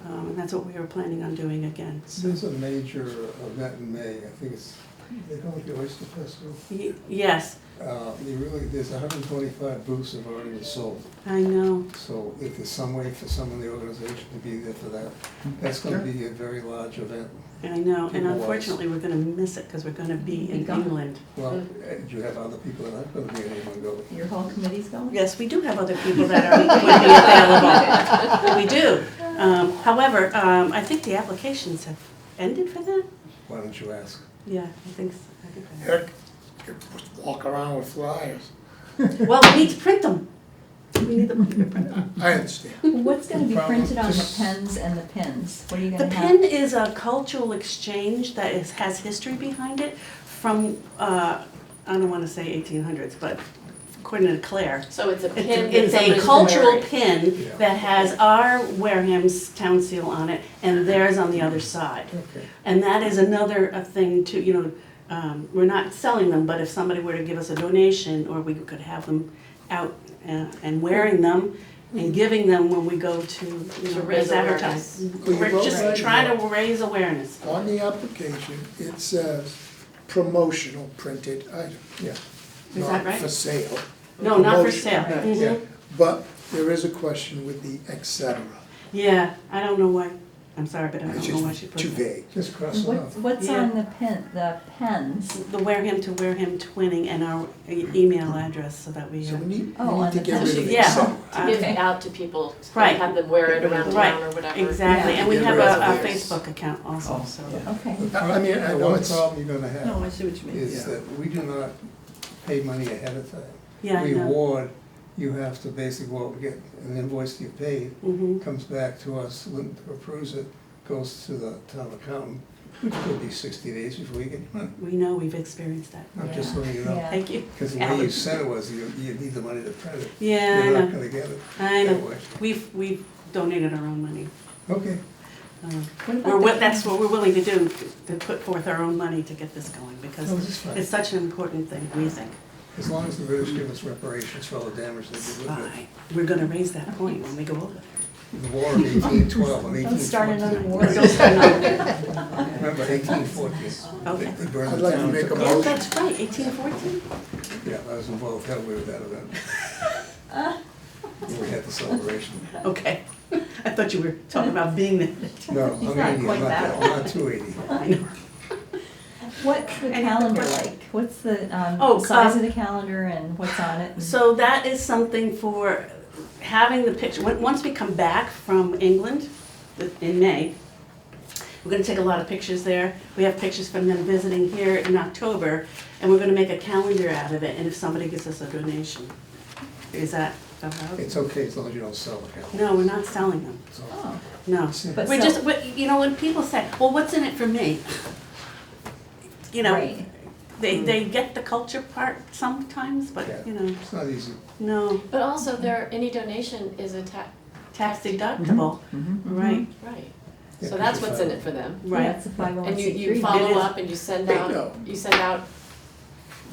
and that's what we were planning on doing again. There's a major event in May, I think it's, they call it the Oyster Festival. Yes, There's 125 booths have already been sold. I know. So if there's some way for someone in the organization to be there for that, that's gonna be a very large event. I know, and People-wise. unfortunately, we're gonna miss it because we're gonna be in England. Well, do you have other people that aren't gonna be in England go? Your whole committee's going? Yes, we do have other people that would be available. We do. However, I think the applications have ended for that? Why don't you ask? Yeah, I think so. I think Heck, you could walk around with flyers. so. Well, we need to print them. We need them printed. I understand. What's gonna be Problem, printed on the just- pens and the pins? What are you The gonna have? pen is a cultural exchange that has history behind it from, I don't want to say 1800s, but according to Claire. So it's a pin. It's that a somebody's cultural wearing. pin Yeah. that has our Wareham's town seal on it and theirs on the other side. Okay. And that is another thing to, we're not selling them, but if somebody were to give us a donation, or we could have them out and wearing them and giving them when we go to, To raise advertise. Well, you We're wrote just right trying here. to raise awareness. On the application, it says promotional printed item. Yeah. Is that Not right? for sale. No, not for Promotion. sale. Yeah. Mhm. But there is a question with the et cetera. Yeah, I don't know why, I'm sorry, but I It's don't know why she just put too that. vague. Just cross it off. What's Yeah. on the pens? The Wareham to Wareham twinning and our email address so that we, So we need Oh, to on the get rid of Yeah. et cetera. To give Okay. it out to people, Right. have them wear it around Right. town or whatever. exactly, Yeah. and we Get have rid of a this. Facebook account also, so. Okay. I mean, I The know one it's, problem you're gonna have No, I see what you mean, is yeah. that we do not pay money ahead of time. Yeah, I We know. award, you have to basically go out and get an invoice you paid, Mhm. comes back to us, Linda approves it, goes to the town accountant, which could be 60 days before you get your money. We know, we've experienced that. I'm just Yeah. letting you know. Yeah. Thank you. Because the way you said it was, you need the money to print it. Yeah, I You're not know, gonna get it I that know. way. We've donated our own money. Okay, What We're, about the- that's what we're willing to do, to put forth our own money to get this going, because no, this is fine. it's such an important thing, we think. As long as the British give us reparations for all the damage they did with Fine. We're gonna raise that point when we go over there. it. The war of 1812 and Don't start another 1814. war. Remember 1814? Okay. They burned I'd the like to town make a ground. Yeah, motion. that's right, 1814? Yeah, I was involved heavily with that event. We had the celebration. Okay. I thought you were talking about being there. No, He's I'm not 80, quite I'm not that that, I'm not 280. I know. What's the Any other calendar questions? like? What's the Oh, size of the calendar and what's on it? So that is something for having the picture, once we come back from England in May, we're gonna take a lot of pictures there. We have pictures from them visiting here in October, and we're gonna make a calendar out of it, and if somebody gives us a donation. Is that allowed? It's okay as long as you don't sell the cow. No, we're not selling them, So, Oh, no. But We're so- just, when people say, well, what's in it for me? You know, right. they get the culture part sometimes, but, Yeah. It's not easy. no, But also any donation is a tax deductible, right, right. Yeah, So that's 'cause what's you're in it for them. right. Yeah, it's a 501c3. And you It follow is. up and you send Bingo. out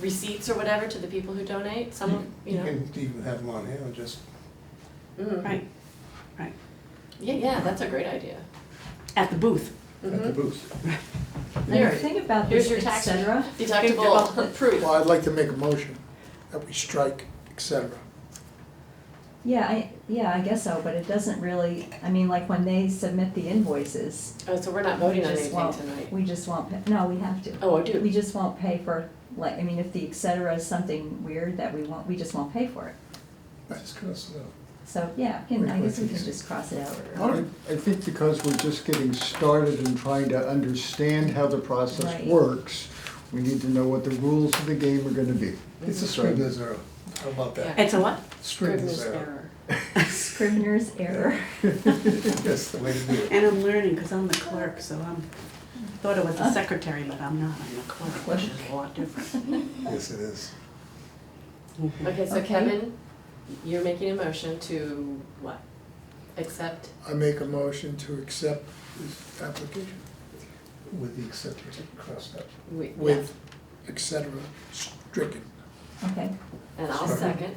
receipts or whatever to the people who donate, some, You can even have them on hand, just, Mm. Right, right. Yeah, that's a great idea. At the booth. At the Mhm. booth. And Here, the thing about here's this, your et tax cetera, deductible proof. Well, I'd like to make a motion that we strike, et cetera. yeah, I guess so, but it doesn't really, I mean, like when they submit the invoices, Oh, so we're not voting on just anything won't- tonight? we just won't, no, we have to. Oh, I do. We just won't pay for, like, I mean, if the et cetera is something weird that we just won't pay for it. Just cross it out. So, yeah, I guess we can just cross it out. I think because we're just getting started and trying to understand how the process Right. works, we need to know what the rules of the game are gonna be. It's a Scrivener's error. How about that? It's a what? Scrivener's Scrivener's error. error. Scrivener's error. That's the way to do it. And I'm learning, because I'm the clerk, so thought it was the secretary, but I'm not, I'm the clerk, which is a lot different. Yes, it is. Okay, so Okay. Kevin, you're making a motion to what? Accept? I make a motion to accept this application With the exception crossed out. with et cetera stricken. Okay, And I'll Second. second.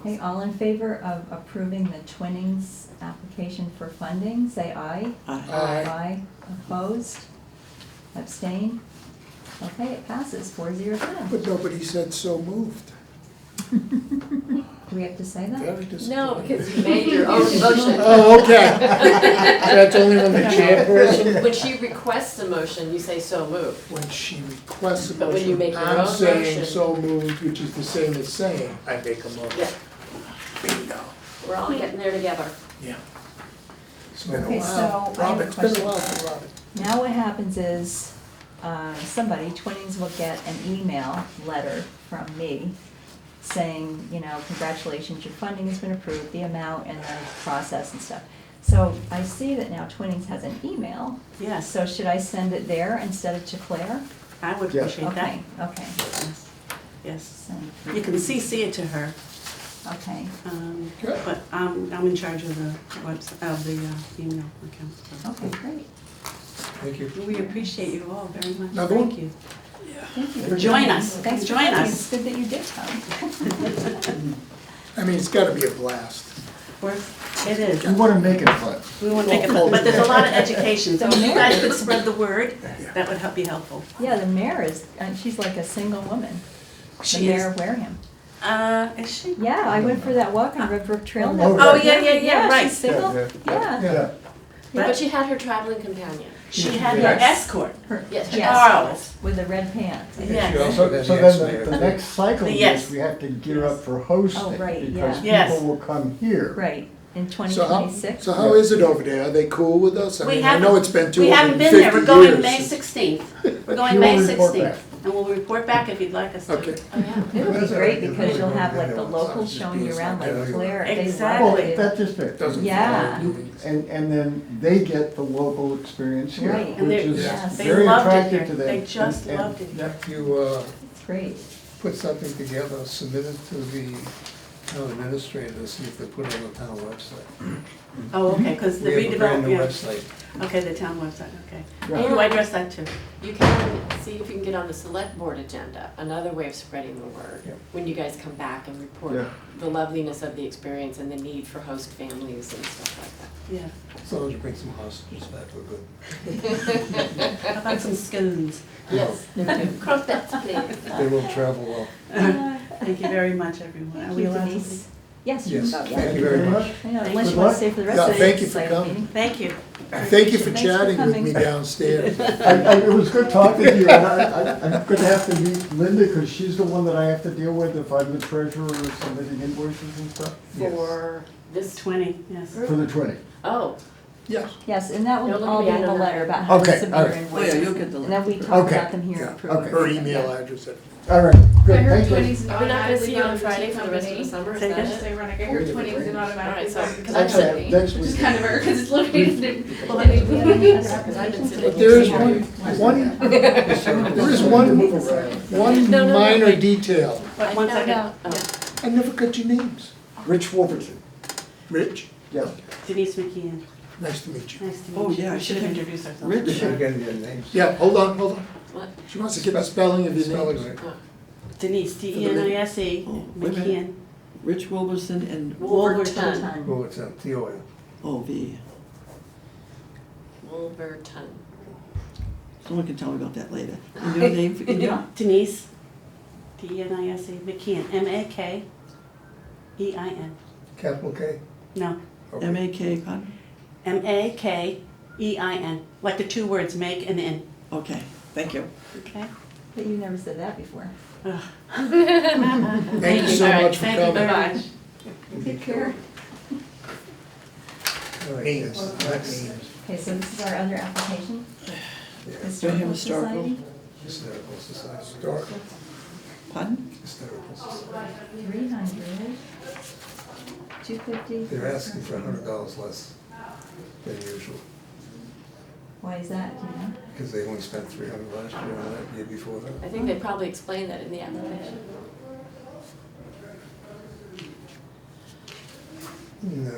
okay, all in favor of approving the Twinnings application for funding, say aye. Aye. Opposed? Abstain? Okay, it passes 4-0. But nobody said so moved. Do we have to say that? Very disappointing. No, because you made your own motion. Oh, okay. That's only when the chairperson, When she requests a motion, you say so moved. when she requests a But when you motion, make your I'm own saying motion- so moved, which is the same as saying I make a Yeah, motion. Bingo. we're all getting there together. Yeah. It's been a Okay, while. so I have a Robin, it's been a question. while for Robin. Now what happens is, somebody, Twinnings will get an email letter from me saying, you know, congratulations, your funding has been approved, the amount and the process and stuff. So I see that now Twinnings has an email, Yes, so should I send it there instead of to Claire? I would Yeah. appreciate that. Okay, okay. Yes, Yes. Send You can CC it to her, Okay, Good. but I'm in charge of the website, of the email account. so. okay, great. Thank you. We appreciate you all very much. Another one? Thank you. Thank you for Join coming. us. Thanks for Join coming. us. It's good that you did come. I mean, it's gotta be a blast. It is. We wanna make it fun. We want to make it fun, but there's a lot of education, so if you guys could spread the word, that would help be helpful. Yeah, the mayor is, she's like a single woman, the She mayor is, of Wareham. is she? Yeah, I went for that walk on Red Brook Trail. and Oh, that was- yeah, right. she's single, yeah. Yeah. But she had her traveling companion. She had her Yes. escort. Her- Yes. Charles. With the red pants. And she Yes. also So been so the then ex-mayor. the next cycle Yes. is we have to gear up for hosting. Oh, right, Because yeah. people will come here. Right, in So 2026. how is it over there? Are they cool with us? I We mean, I know haven't- it's been We haven't 250 been there, we're going years May since- 16th. We're going She May will report 16th, back. and we'll report back if you'd like us to. Okay. Oh, yeah. It'll be That's great all right. because you'll have like the It's locals just showing you being around like something. Claire. They love Exactly. Well, it. that's just it. Doesn't Yeah. And then they get the local experience here, Right. which And they, is Yes. they very loved it attractive here, to them. they just And- loved it here. If you It's great. put something together, submit it to the town administrator, to see if they put it on the town website. Oh, okay, because the We have a brand new redevelopment, website. okay, the town website, okay. Yeah. Who do I address that to? You can see if you can get on the select board agenda, another way of spreading the word. Yeah. When you guys come back and report Yeah. the loveliness of the experience and the need for host families and stuff like that. Yeah. As long as you bring some hostages back, we're good. How about some scones? Yes, croquettes, please. They will travel well. Thank you very much, everyone. Are Thank we you, allowed to Denise. leave? Yes, you Yes, can go, thank yeah. you very much. I know, Thank unless you. you want to stay for the rest Yeah, of the thank you for site coming. meeting. Thank you. Thank you for Thanks for chatting with coming. me downstairs. It was good talking to you, and I'm gonna have to meet Linda, because she's the one that I have to deal with if I'm the treasurer or submitting invoices and stuff, For this, 20, yes. for the 20. oh, Yes. Yes, and that will Don't look all at be me, in I the know letter that. about how to Okay, submit all your right. invoices. Oh, yeah, you'll get the And then we talk Okay. about them here Yeah, and approve it. Her email Yeah. address. All right, good, I heard thank you. twenties are we not gonna see you on automatically Friday go for the rest of the company. summer, is Say that again? it? Say running, I heard twenties and automatically Alright, so, go because to I'm Okay, sitting, next which is week. kind of weird, because it's located in. well, because I've been sitting. But there is there is one No, no, no, minor wait. detail. But one found second. out. I never got your names. Rich Wolverton, Rich, yeah. Denise McKeon, nice to meet you. nice to Oh, meet you. yeah, We I should have should- introduced ourselves. You Rich, should get your names. Yeah, hold on. What? She wants to get the spelling of your Spelling name. right. Oh. Denise, DENISE, Oh, wait a minute. McKeon. Rich Wilberson and, Wolverton. Wolverton. Oh, it's T-O-N. O-V. Wolverton. Someone can tell me about that later. And your name, and your, Denise, D-E-N-I-S-E, McKeon, M-A-K-E-I-N. Capital K? No, Okay. M-A-K, pardon? M-A-K-E-I-N, like the two words make and in, Okay, thank you. okay? But you never said that before. Ugh. Thank you so All right, much for thank you very coming. much. Take care. All right, Names, yes, not next. names. Okay, so this is our other application, Yeah, Wareham Historical Historical. Society, Hysterical Society. Historical. Pardon? Hysterical Society. 300, 250. They're asking for $100 less than usual, Why is that, do you know? because they only spent $300 last year and that year before I that. think they probably explained that in the application. No,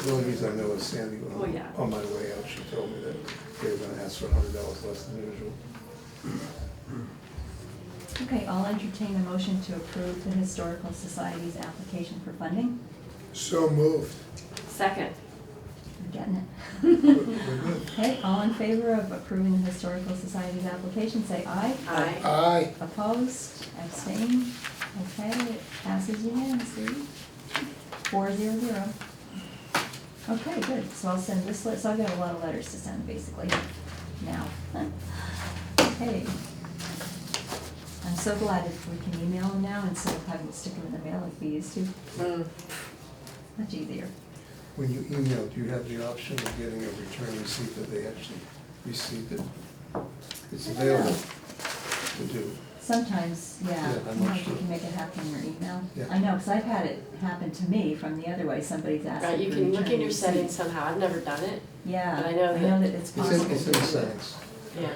the only reason I know is Sandy, Oh, yeah. on my way out, she told me that they were gonna ask for $100 less than usual. Okay, I'll entertain a motion to approve the Historical Society's application for funding. So moved. Second. I'm getting it. We're good. Okay, all in favor of approving the Historical Society's application, say aye. Aye. Aye. Opposed, abstained, okay, it passes unanimously, 400. Okay, good, so I'll send this, so I've got a lot of letters to send, basically, now. Okay. I'm so glad if we can email them now instead of having to stick them in the mail like we used to, Mm. much easier. When you email, do you have the option of getting a return receipt that they actually received it? It's available to do. Sometimes, yeah, Yeah, I'm not sometimes you sure. can make it happen in your email. Yeah. I know, because I've had it happen to me from the other way, somebody's asked Right, for you a can look return in your receipt. settings somehow, I've never done it, Yeah, but I know that- it's It's in, possible. it's in to the do it. settings. yeah.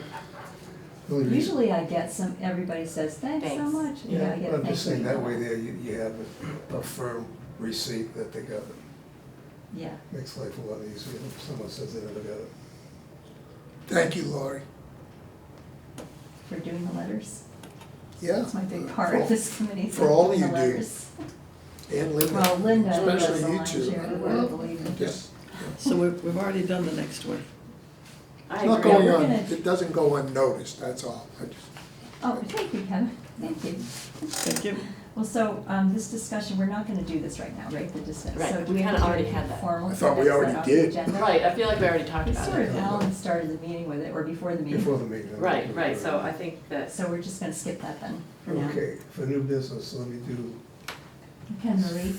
The only reason- Usually I get some, everybody says, thanks so Thanks. much. Yeah, I get a but I'm thank just you saying, that email. way there, you have a firm receipt that they got it. Yeah, Makes life a lot easier if someone says they never got it. Thank you, Lori. for doing the letters. Yeah. That's my big part of this committee. For all doing you the do. letters. And Linda. Well, Linda does Especially the you lion's two. share of the work, I believe me. Yes. So we've already done the next one. I It's not agree. going We're on, gonna- it doesn't go unnoticed, that's all. I just- Oh, thank you, Kevin, thank you. Thank you. Well, so, this discussion, we're not gonna do this right now, right, the discussion? Right, So do we have kinda to do already a had that. formal I thought we set already off the did. agenda? Right, I feel like we already talked We about sort of, it. Alan started the meeting with it, or before the meeting. Before the meeting. Right, right, so I think that, So we're just gonna skip that then, for now. Okay, for new business, let me Ken Marie,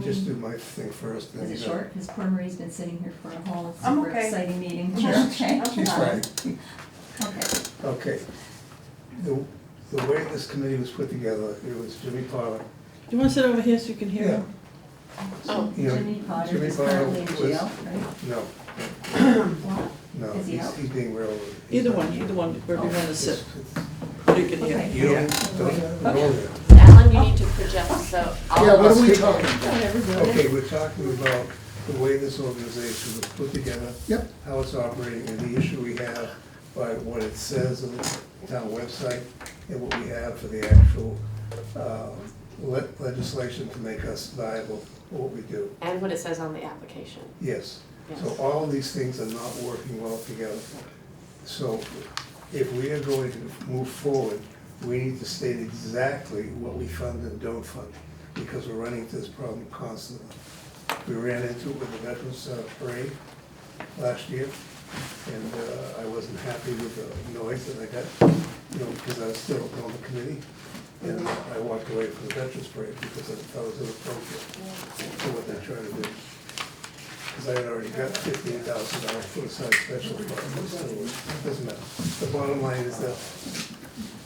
just do my thing first. then is it you go. short? Because poor Marie's been sitting here for a whole I'm super okay. exciting meeting. She's- You're okay? She's fine. Okay. Okay. The way this committee was put together, it was Jimmy Potter. Do you want to sit over here so you can hear him? oh, You know, Jimmy Potter Jimmy is Potter currently in was- jail, right? No, What? no, Is he out? he's being railroaded. Either one, wherever you want to sit. It's- You can hear. Okay. You don't know that. Alan, you need to project, so I'll. Yeah, what are we speak- talking about? Whatever, go Okay, ahead. we're talking about the way this organization was put together. Yep. How it's operating, and the issue we have by what it says on the town website, and what we have for the actual legislation to make us viable for what we do. And what it says on the application. Yes. So Yes. all these things are not working well together. So if we are going to move forward, we need to state exactly what we fund and don't fund, because we're running into this problem constantly. We ran into it with the Veterans Parade last year, and I wasn't happy with the noise that I got, because I was still on the committee. And I walked away from the Veterans Parade because I thought it was inappropriate for what they're trying to do. Because I had already got $15,000 put aside special funds, so it doesn't matter. The bottom line is that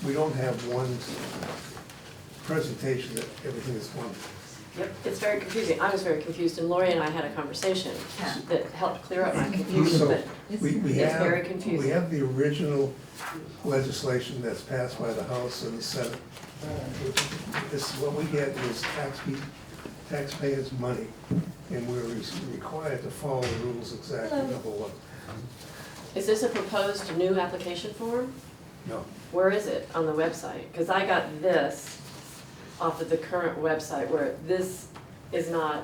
we don't have one presentation that everything is one. Yep, it's very confusing. I was very confused, and Lori and I had a conversation Yeah. that helped clear up my confusion, So but we it's have, very confusing. we have the original legislation that's passed by the House and the Senate. This, what we get is taxpayers' money, and we're required to follow the rules exactly, number one. Is this a proposed new application form? No, Where is it on the website? Because I got this off of the current website where this is not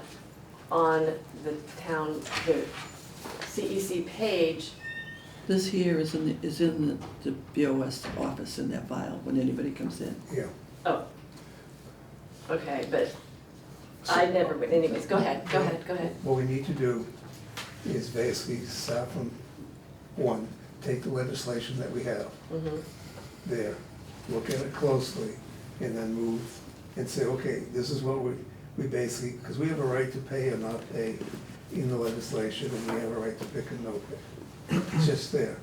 on the town, the CEC page, This here is in the BOS office in that file when anybody comes in. Yeah. oh. Okay, but I never, anyways, go ahead. What we need to do is basically start from one, take the legislation that we have Mhm. there, look at it closely, and then move and say, okay, this is what we basically, because we have a right to pay or not pay in the legislation, and we have a right to pick and no pick. It's just there.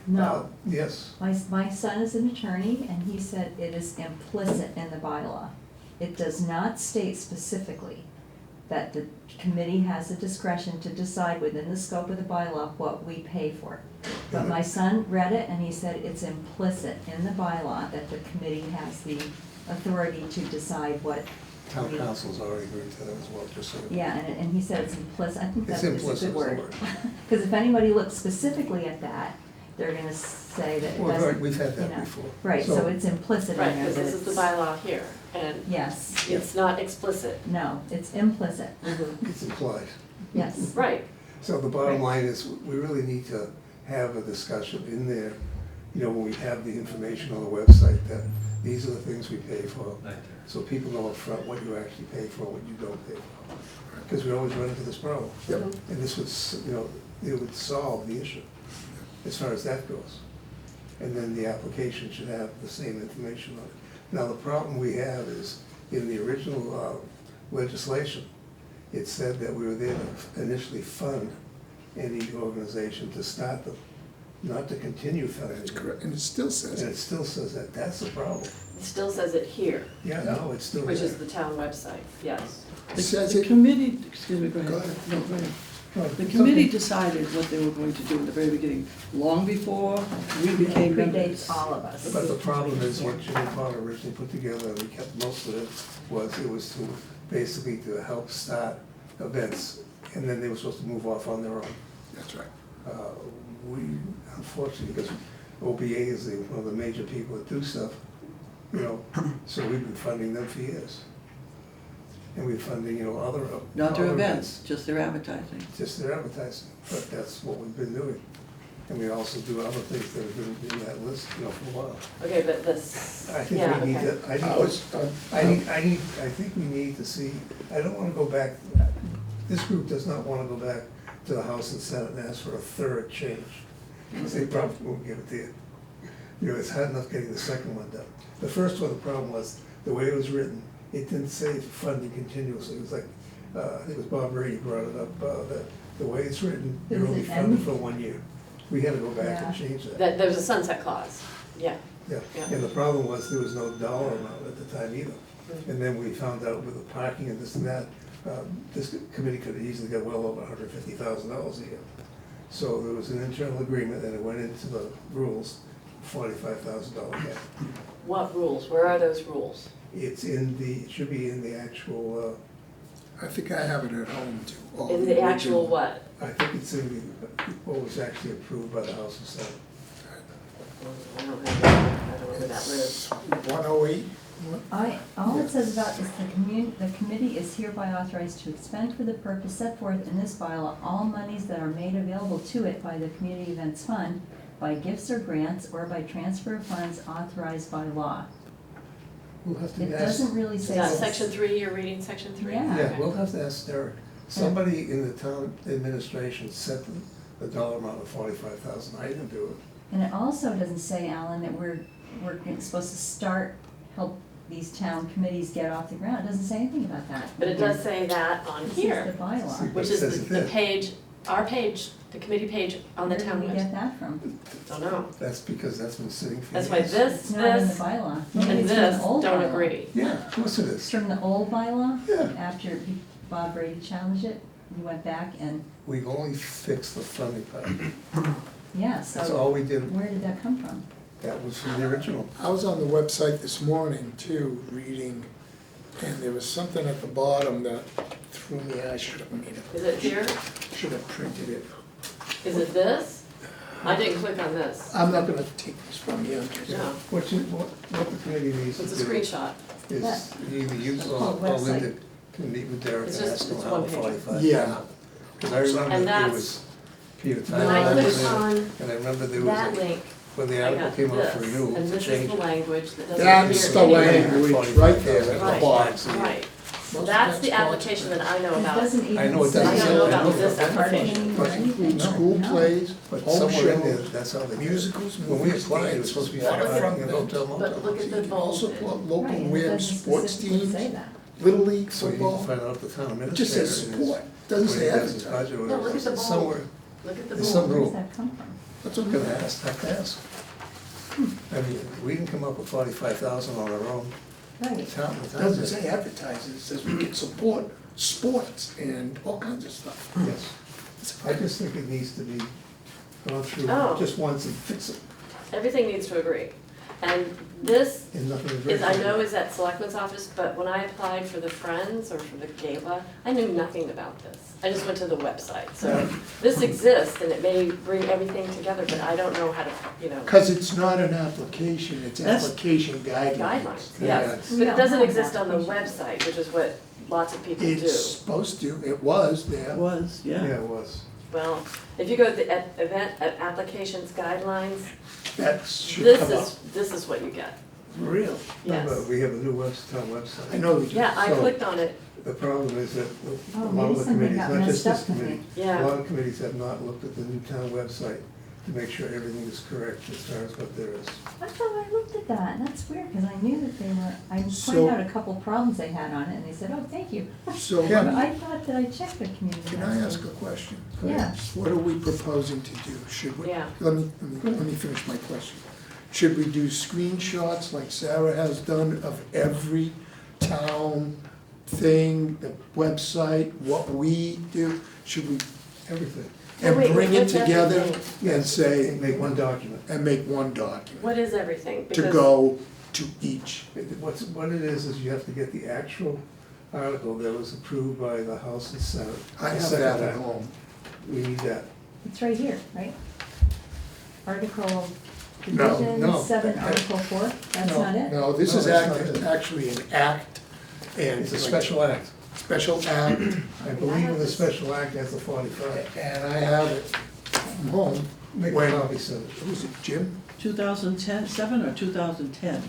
No, Yes, my son is an attorney, and he said it is implicit in the bylaw. It does not state specifically that the committee has the discretion to decide within the scope of the bylaw what we pay for. But my son read it, and he said it's implicit in the bylaw that the committee has the authority to decide what. town council's already agreed to that as well, just so. Yeah, and he said it's implicit, I think It's that is implicit a is good the word. word. Because if anybody looks specifically at that, they're gonna say that it Well, doesn't, we've had you that know. before. Right, so it's implicit in Right, there. because that this is the it's- bylaw here, and Yes, it's not explicit. no, it's implicit, It's implied. yes. Right, So the bottom Right. line is, we really need to have a discussion in there, you know, when we have the information on the website, that these are the things we pay for, so people know upfront what you actually pay for, what you don't pay for. Because we always run into this problem. Yep. And this would, you know, it would solve the issue, as far as that goes. And then the application should have the same information on it. Now, the problem we have is, in the original legislation, it said that we were there to initially fund any organization to start them, not to continue funding That's them. correct, and it still says And it it. still says that, that's the problem. it still says it here, Yeah, no, it's still there. which is the town website, yes. It says The it, committee, excuse me, go ahead. Go ahead. No, go ahead. No, The it's committee okay. decided what they were going to do in the very beginning, long before we became members. Predates all of us. But the problem is, what Jimmy Potter originally put together, and we kept most of it, was to basically to help start events, and then they were supposed to move off on their own. that's right. We, unfortunately, because OBA is one of the major people that do stuff, you know, so we've been funding them for years. And we're funding, you know, other. Not their other events, just their advertising. Just their advertising, but that's what we've been doing. And we also do other things that have been in that list, you know, for a while. Okay, but this, I think yeah, we need okay. to, I think we need to see, I don't wanna go back, this group does not wanna go back to the House and Senate and ask for a third change. Because they probably won't give it to you. You know, it's hard enough getting the second one done. The first one, the problem was, the way it was written, it didn't say funding continuously. It was like, I think it was Bob Brady brought it up, that the way it's written, you're Does only it funded end? for 1 year. We had to go back and Yeah. change that. That, there's a sunset clause, yeah. Yeah, Yeah. and the problem was, there was no dollar amount at the time either. Mhm. And then we found out with the parking and this and that, this committee could have easily got well over $150,000 a year. So there was an internal agreement, and it went into the rules, $45,000 cap. What rules, where are those rules? It's in the, it should be in the actual, I think I have it at home too. all In the actual original. what? I think it's in the, what was actually approved by the House and Senate. I don't have that, I don't know where that It's lives. 108. All it says about is the committee is hereby authorized to expend for the purpose set forth in this bylaw all monies that are made available to it by the Community Events Fund by gifts or grants or by transfer of funds authorized by law. We'll have to It ask. doesn't really Is say. that this. section 3, you're reading section 3? Yeah. Yeah, Okay. we'll have to ask Derek. Somebody in the town administration set the dollar amount of 45,000. I didn't do it. And it also doesn't say, Alan, that we're supposed to start, help these town committees get off the ground. It doesn't say anything about that. But it does say that on This is here, the bylaw. which It is says it the there. page, our page, the committee page on the town Where did we get website. that from? Don't know. That's because that's been sitting for years. That's why this, It's not in the this, bylaw. Maybe and it's from the this old don't bylaw. agree. Yeah, of course it It's is. from the old bylaw? Yeah. After Bob Brady challenged it, he went back and, We've only fixed the funding part. yeah, That's so all we did. where did that come from? That was from the original. I was on the website this morning too, reading, and there was something at the bottom that threw me. I should have made it. Is it here? Should have printed it. Is it this? I didn't click on this. I'm not gonna take this from you. No, What the committee needs to it's do. a screenshot. Is either use Oh, or Linda, website. can meet with Derek It's and just- ask him it's how one the page. 45. Yeah. Because I And remember there that's- was Peter When I Tyler was click in, on and I remember there was, that link, when the I article got came out this, for renewal, and to this is change the it. language that doesn't That's appear the anywhere. language right there at the Right, bottom. right. Most That's of the that's application that I know It about. doesn't I know even it say. doesn't I don't know about say this that. application. But include school No. plays, But home somewhere in there, shows, that's how they did it. musicals, When we movies, applied, it was dance, supposed to be waterfront waterfront and events. hotel But motel. look at So the you can also bolded. put Right, local and it Wareham doesn't sports specifically teams, say that. Little League So you need to football. find out if the town It administrator. just says in his- support, doesn't when say he does his advertise. budget or No, look whatever, at the it's bold. somewhere, Look at the There's bold. some Where rule. does that come from? That's I'm okay. gonna have to ask. I mean, we didn't come up with 45,000 on our own. Right. The town It doesn't did. say advertising, it says we can support sports and all kinds of stuff. Yes. I just think it needs to be gone through Oh. just once and fix it, Everything needs to agree. And this and nothing to is, I know is at Selectman's office, but when I applied for the Friends or for the gala, I knew nothing about this. I just went to the website. So this exists and it may bring everything together, but I don't know how to, you know, Cause it's not an application, it's That's- application guidelines. guidelines, Yeah. yes. We But it don't doesn't have exist on the applications. website, which is what lots of people do. It's supposed to, it was there. Was, Yeah, yeah. it was. Well, if you go to the event, applications guidelines, That should come up. this is what you get, Real. No, yes. but we have a new town website. I know we do. Yeah, I So- clicked on it, The problem is that Oh, a lot maybe of the something committees, got not just messed this up with committee, Yeah. a lot of committees have not looked at the new town website to make sure everything is correct as far as what there is. I thought I looked at that, and that's weird, because I knew that they were, I So- pointed out a couple problems they had on it, and they said, oh, thank you. So, Yeah. But I thought that I checked the community. can I ask a message. question? Yeah. What are we proposing to do? Should we? Yeah. Let me finish my question. Should we do screenshots like Sarah has done of every town thing, the website, what we do? Should we, Everything. and Wait, bring it what's together everything? and say, Make one document. and make one document What is everything? to Because- go to each? What it is you have to get the actual article that was approved by the House and Senate. I the have second that at time. home. We need that. It's right here, right? Article, No, Division no. 7, Article 4, that's No, not it? No, this No, is that's not it. actually an act, and It's a special act. special act, I believe in the special act as a 45. and I have it from home. Make When- a copy, send it. Who's it, Jim? 2010, 7 or 2010?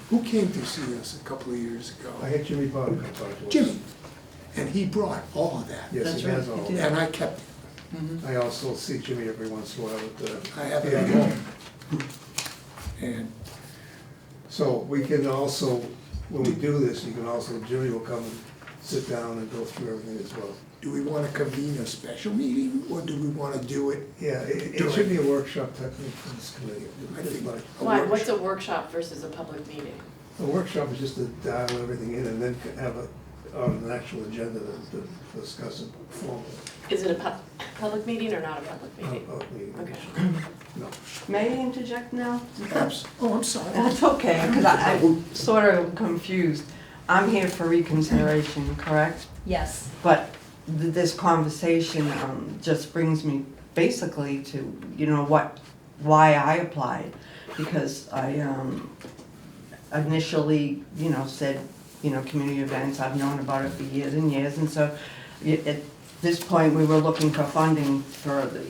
Who came to see us a couple of years I ago? had Jimmy Bond come talk to us. Jimmy, and he brought all of that, Yes, That's he has right, he all did. that. and I kept it. I also see Jimmy every once in a while at the. I have it at home. And So we can also, when we do this, you can also, Jimmy will come and sit down and go through everything as well. do we want to convene a special meeting, or do we want to do it? Yeah, it should be a workshop technique for this committee. I think Like, Why, what's a workshop versus a public meeting? a workshop is just to dial everything in and then have an actual agenda to discuss it formally. Is it a public meeting or not a public Not a meeting? public meeting. Okay. No. May I interject now? Oh, I'm sorry. That's okay, because I'm sort of confused. I'm here for reconsideration, correct? Yes. But this conversation just brings me basically to, why I applied. Because I initially, said, community events, I've known about it for years and years. And so at this point, we were looking for funding for the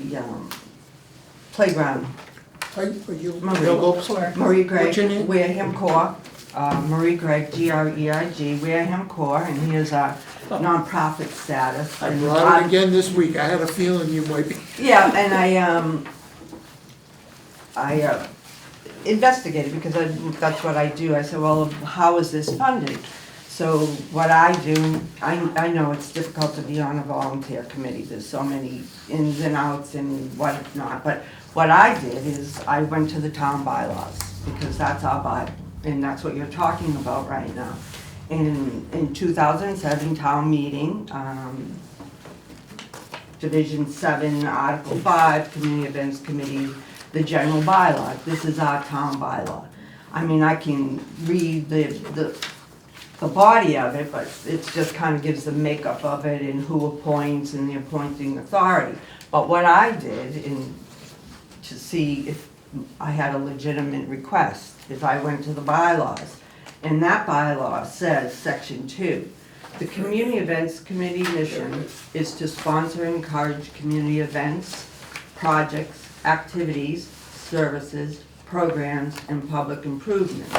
playground. Are you Marie. available? Marie Gregg, What's your name? Wareham Corps, Marie Gregg, Greig, Wareham Corps, and he is a nonprofit status. I and brought it again this week, I had a feeling you might be. Yeah, and I investigated because that's what I do. I said, well, how is this funded? So what I do, I know it's difficult to be on a volunteer committee. There's so many ins and outs and whatnot. But what I did is I went to the town bylaws because that's our Bible. And that's what you're talking about right now. In 2007 town meeting, Division 7, Article 5, Community Events Committee, the general bylaw. This is our town bylaw. I mean, I can read the body of it, but it just kind of gives the makeup of it and who appoints and the appointing authority. But what I did to see if I had a legitimate request, is I went to the bylaws. And that bylaw says, Section 2, The Community Events Committee mission is to sponsor and encourage community events, projects, activities, services, programs, and public improvements,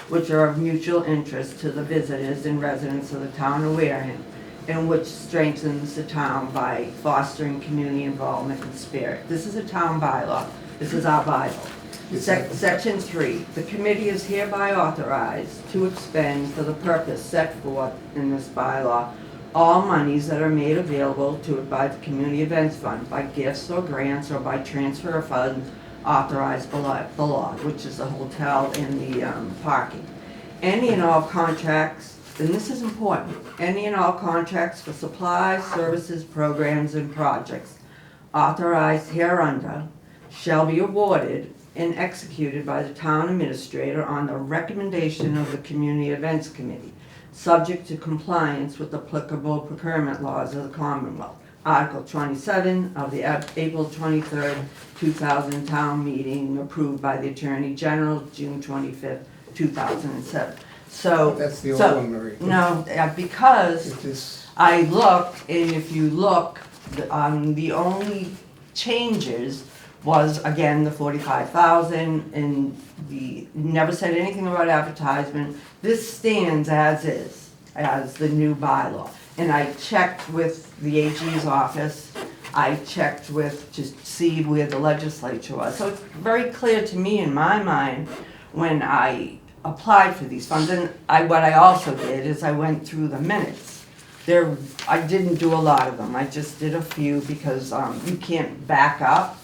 which are of mutual interest to the visitors and residents of the town of Wareham, and which strengthens the town by fostering community involvement and spirit. This is a town bylaw. This is our Bible. Section 3, the committee is hereby authorized to expend for the purpose set forth in this bylaw all monies that are made available to it by the Community Events Fund, by gifts or grants or by transfer of funds authorized below the law, which is the hotel and the parking. Any and all contracts, and this is important, any and all contracts for supplies, services, programs, and projects authorized hereunder shall be awarded and executed by the town administrator on the recommendation of the Community Events Committee, subject to compliance with applicable procurement laws of the Commonwealth. Article 27 of the April 23rd, 2000 town meeting approved by the Attorney General, June 25th, 2007. So. That's the old so- one, Marie. No, because If this, I looked, and if you look, the only changes was, again, the 45,000, and never said anything about advertisement. This stands as is, as the new bylaw. And I checked with the AG's office, I checked with, to see where the legislature was. So it's very clear to me in my mind, when I applied for these funds, and what I also did is I went through the minutes. I didn't do a lot of them, I just did a few because you can't back up.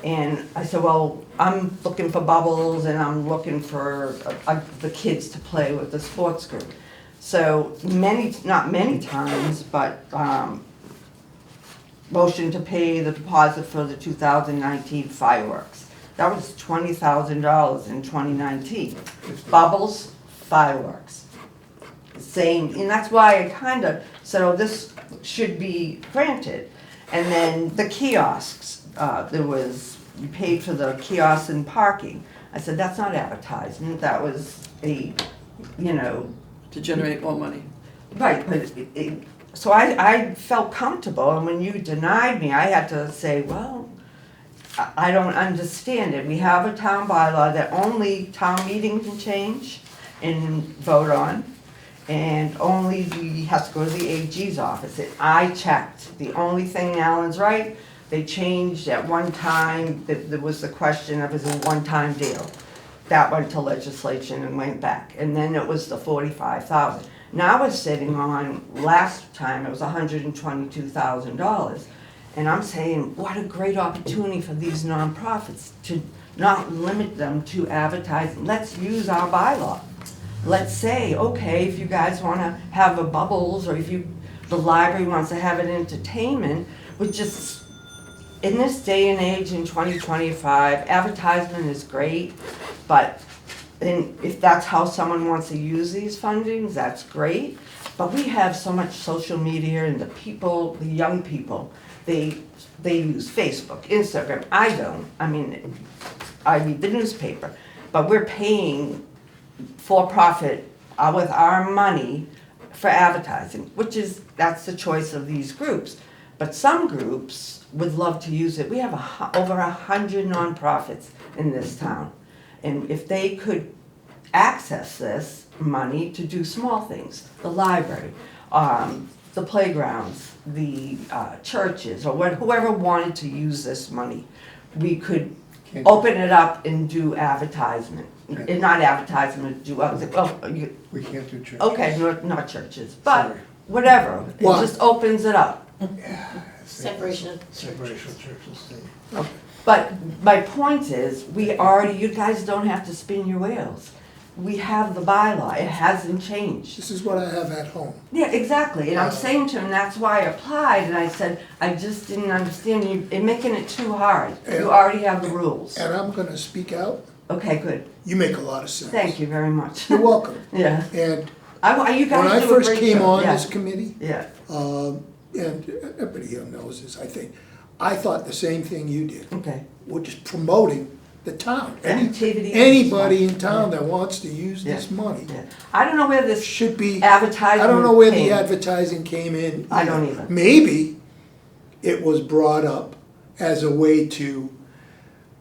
And I said, well, I'm looking for bubbles and I'm looking for the kids to play with the sports group. So not many times, but motion to pay the deposit for the 2019 fireworks. That was $20,000 in 2019. Bubbles, fireworks. Same, and that's why I kind of said, oh, this should be granted. And then the kiosks, you paid for the kiosks and parking. I said, that's not advertisement, that was To generate more money. right, but so I felt comfortable, and when you denied me, I had to say, well, I don't understand it. We have a town bylaw that only town meeting can change and vote on, and only has to go to the AG's office. And I checked. The only thing, Alan's right, they changed at one time, there was the question of, is it a one-time deal? That went to legislation and went back, and then it was the 45,000. Now we're sitting on, last time it was $122,000. And I'm saying, what a great opportunity for these nonprofits to not limit them to advertising. Let's use our bylaw. Let's say, okay, if you guys wanna have a bubbles, or if the library wants to have an entertainment, we just, in this day and age in 2025, advertisement is great, but if that's how someone wants to use these fundings, that's great. But we have so much social media, and the young people, they use Facebook, Instagram. I don't. I mean, I read the newspaper, but we're paying for-profit with our money for advertising, that's the choice of these groups. But some groups would love to use it. We have over 100 nonprofits in this town. And if they could access this money to do small things, the library, the playgrounds, the churches, or whoever wanted to use this money, we could open it up and do advertisement. And not advertisement, do other things. we can't do churches. Okay, not churches, but Sorry. whatever. It Why? just opens it up. Separation of Separation of church and state. But my point is, you guys don't have to spin your wheels. We have the bylaw, it hasn't changed. This is what I have at home. Yeah, exactly, and I'm saying to him, that's why I applied, and I said, I just didn't understand you're making it too hard. You already have the rules. And I'm gonna speak out. Okay, good, You make a lot of sense. thank you very much. You're welcome. Yeah, And you when I guys do a first great came job. on Yeah. this committee, Yeah, and everybody here knows this, I think, I thought the same thing you did. okay, We're just promoting the town. Any- Activities. Anybody in town that wants to use this money Yeah. I don't know where this should be, advertisement I don't know where the came. advertising came in. I don't either. Maybe it was brought up as a way to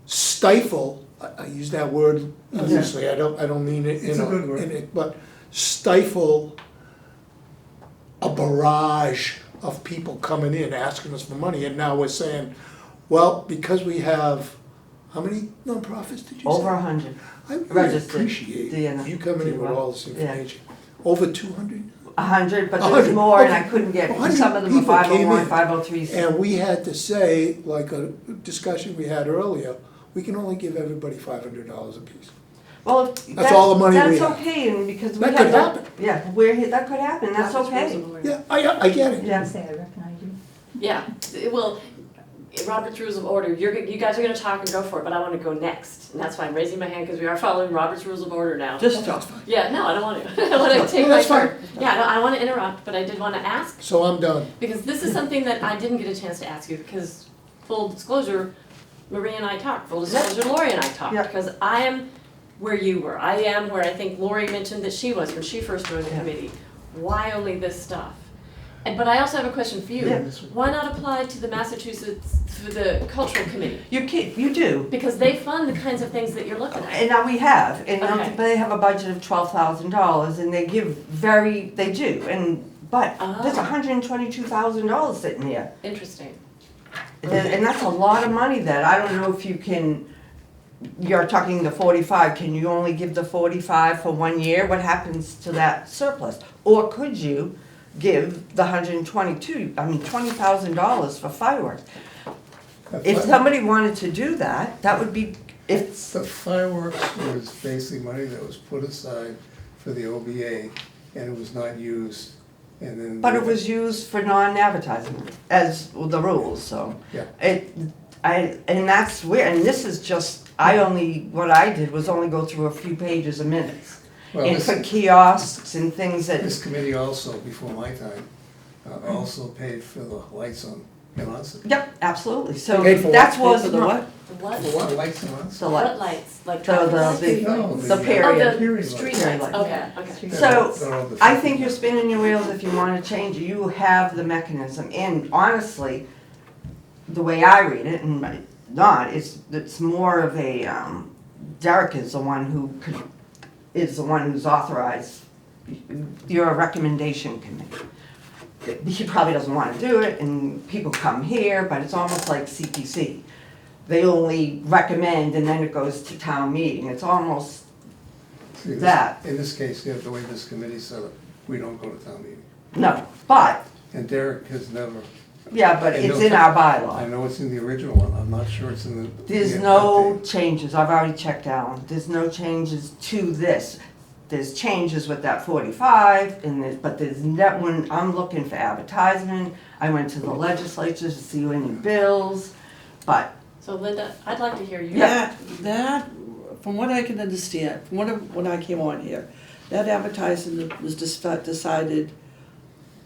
stifle, I use that word loosely, I don't mean it It's a good word. in it, but stifle a barrage of people coming in asking us for money, and now we're saying, well, because we have, how many nonprofits did you say? Over 100. I really registered appreciate DNA. you coming in with all this information. Over 200? 100, but there's 100, more, and I okay. couldn't get, 100 some of them are people came 501, in. 503. And we had to say, like a discussion we had earlier, we can only give everybody $500 apiece. Well, That's all the money we that's have. okay, and because we That have could that- happen. Yeah, that could happen, that's Robert's Rules okay. of Order. Yeah, I get it. Yeah. Say I recognize you. Yeah, well, Robert's Rules of Order, you guys are gonna talk and go for it, but I wanna go next. And that's why I'm raising my hand, because we are following Robert's Rules of Order now. Just That's talk. fine. Yeah, no, I don't want to. I wanna take No, my that's fine. turn. Yeah, no, I wanna interrupt, but I did wanna ask, So I'm done. because this is something that I didn't get a chance to ask you, because full disclosure, Marie and I talked, full disclosure, Lori and I talked, Yeah. because I am where you were. I am where I think Lori mentioned that she was when she first joined the Yeah. committee. Why only this stuff? But I also have a question for you. Yeah. Why not apply to the Massachusetts, for the cultural committee? You do. Because they fund the kinds of things that you're looking at. And now we have, and Okay. they have a budget of $12,000, and they give they do, but there's Ah. $122,000 sitting there. Interesting. And that's a lot of money that, I don't know if you can, you're talking the 45, can you only give the 45 for 1 year? What happens to that surplus? Or could you give the $20,000 for fireworks? If somebody wanted to do that, that would be, if, The fireworks was basically money that was put aside for the OBA, and it was not used, and then. but it was used for non-advertising, as the rules, so. Yeah. And that's weird, and this is just, what I did was only go through a few pages a minute. Well, And this- for kiosks and things that, This committee also, before my time, also paid for the lights on Onset. yep, absolutely, so Paid for what? that's was. For the what? What? For what, lights on Onset? The What lights. lights? Like The- traffic the lights? big- No, the Oh, period. the lights. street Period lights, lights. okay, okay. Yeah, So, they're all the- I think you're spinning your wheels if you wanna change it, you have the mechanism, and honestly, the way I read it, and it's more of a, Derek is the one who's authorized, you're a recommendation committee. He probably doesn't wanna do it, and people come here, but it's almost like CPC. They only recommend, and then it goes to town meeting, it's almost, See, this- that. In this case, yeah, the way this committee set up, we don't go to town meeting. no, but, And Derek has never, yeah, but And it's no in our I bylaw. know it's in the original one, I'm not sure it's in the. There's the no update. changes, I've already checked Alan, there's no changes to this. There's changes with that 45, but there's not, when I'm looking for advertisement, I went to the legislature to see any bills, but, So Linda, I'd like to hear you. That, from what I can understand, from when I came on here, that advertising was decided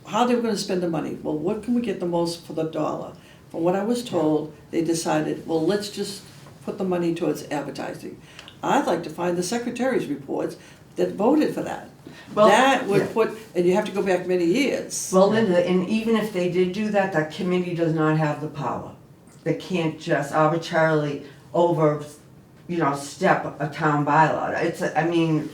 how they were gonna spend the money. Well, what can we get the most for the dollar? From what I was told, they decided, well, let's just put the money towards advertising. I'd like to find the secretary's reports that voted for that. Well, That yeah. would put, and you have to go back many years. well, Linda, and even if they did do that, that committee does not have the power. They can't just arbitrarily step a town bylaw.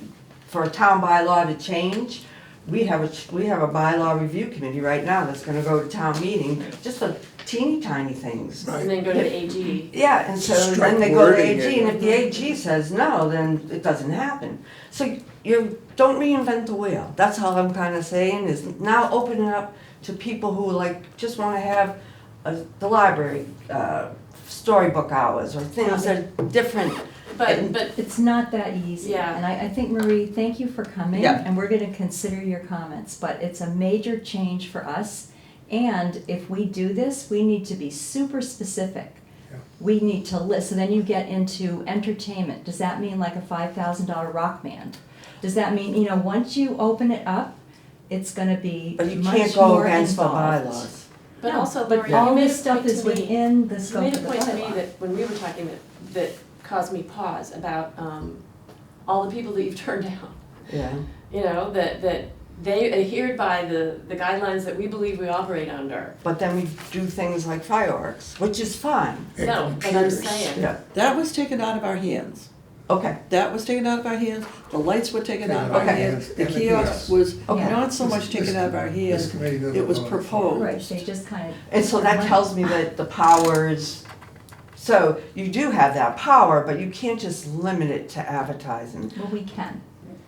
For a town bylaw to change, we have a bylaw review committee right now that's gonna go to town meeting, just the teeny tiny things. And then go to the AG. Yeah, and so Strike then they go to wording AG, and if the AG says no, then it doesn't happen. So you don't reinvent the wheel, that's all I'm kinda saying, is now open it up to people who just wanna have the library, storybook hours, or things that are different. But It's not that easy. Yeah. And I think, Marie, thank you for coming. Yeah. And we're gonna consider your comments, but it's a major change for us. And if we do this, we need to be super specific. Yeah. We need to list, so then you get into entertainment. Does that mean like a $5,000 rock band? Does that mean, once you open it up, it's gonna be But you much can't go more against the involved. bylaws. also, But Lori, all you made this a stuff point is to me. within the You scope made a of the point to me bylaw. that when we were talking that caused me pause about all the people that you've turned down. Yeah. You know, that they adhered by the guidelines that we believe we operate under. But then we do things like fireworks, which is fine. And No, but I'm computers. saying, Yeah. That was taken out of our hands. Okay. That was taken out of our hands, the lights were taken out of our Okay. hands, the And the kiosk kiosks. was Okay. not so much This- taken out of our This hands, committee doesn't it was vote. proposed. Right, they just kind of. And so that tells me that the powers, so you do have that power, but you can't just limit it to advertising. Well, we can.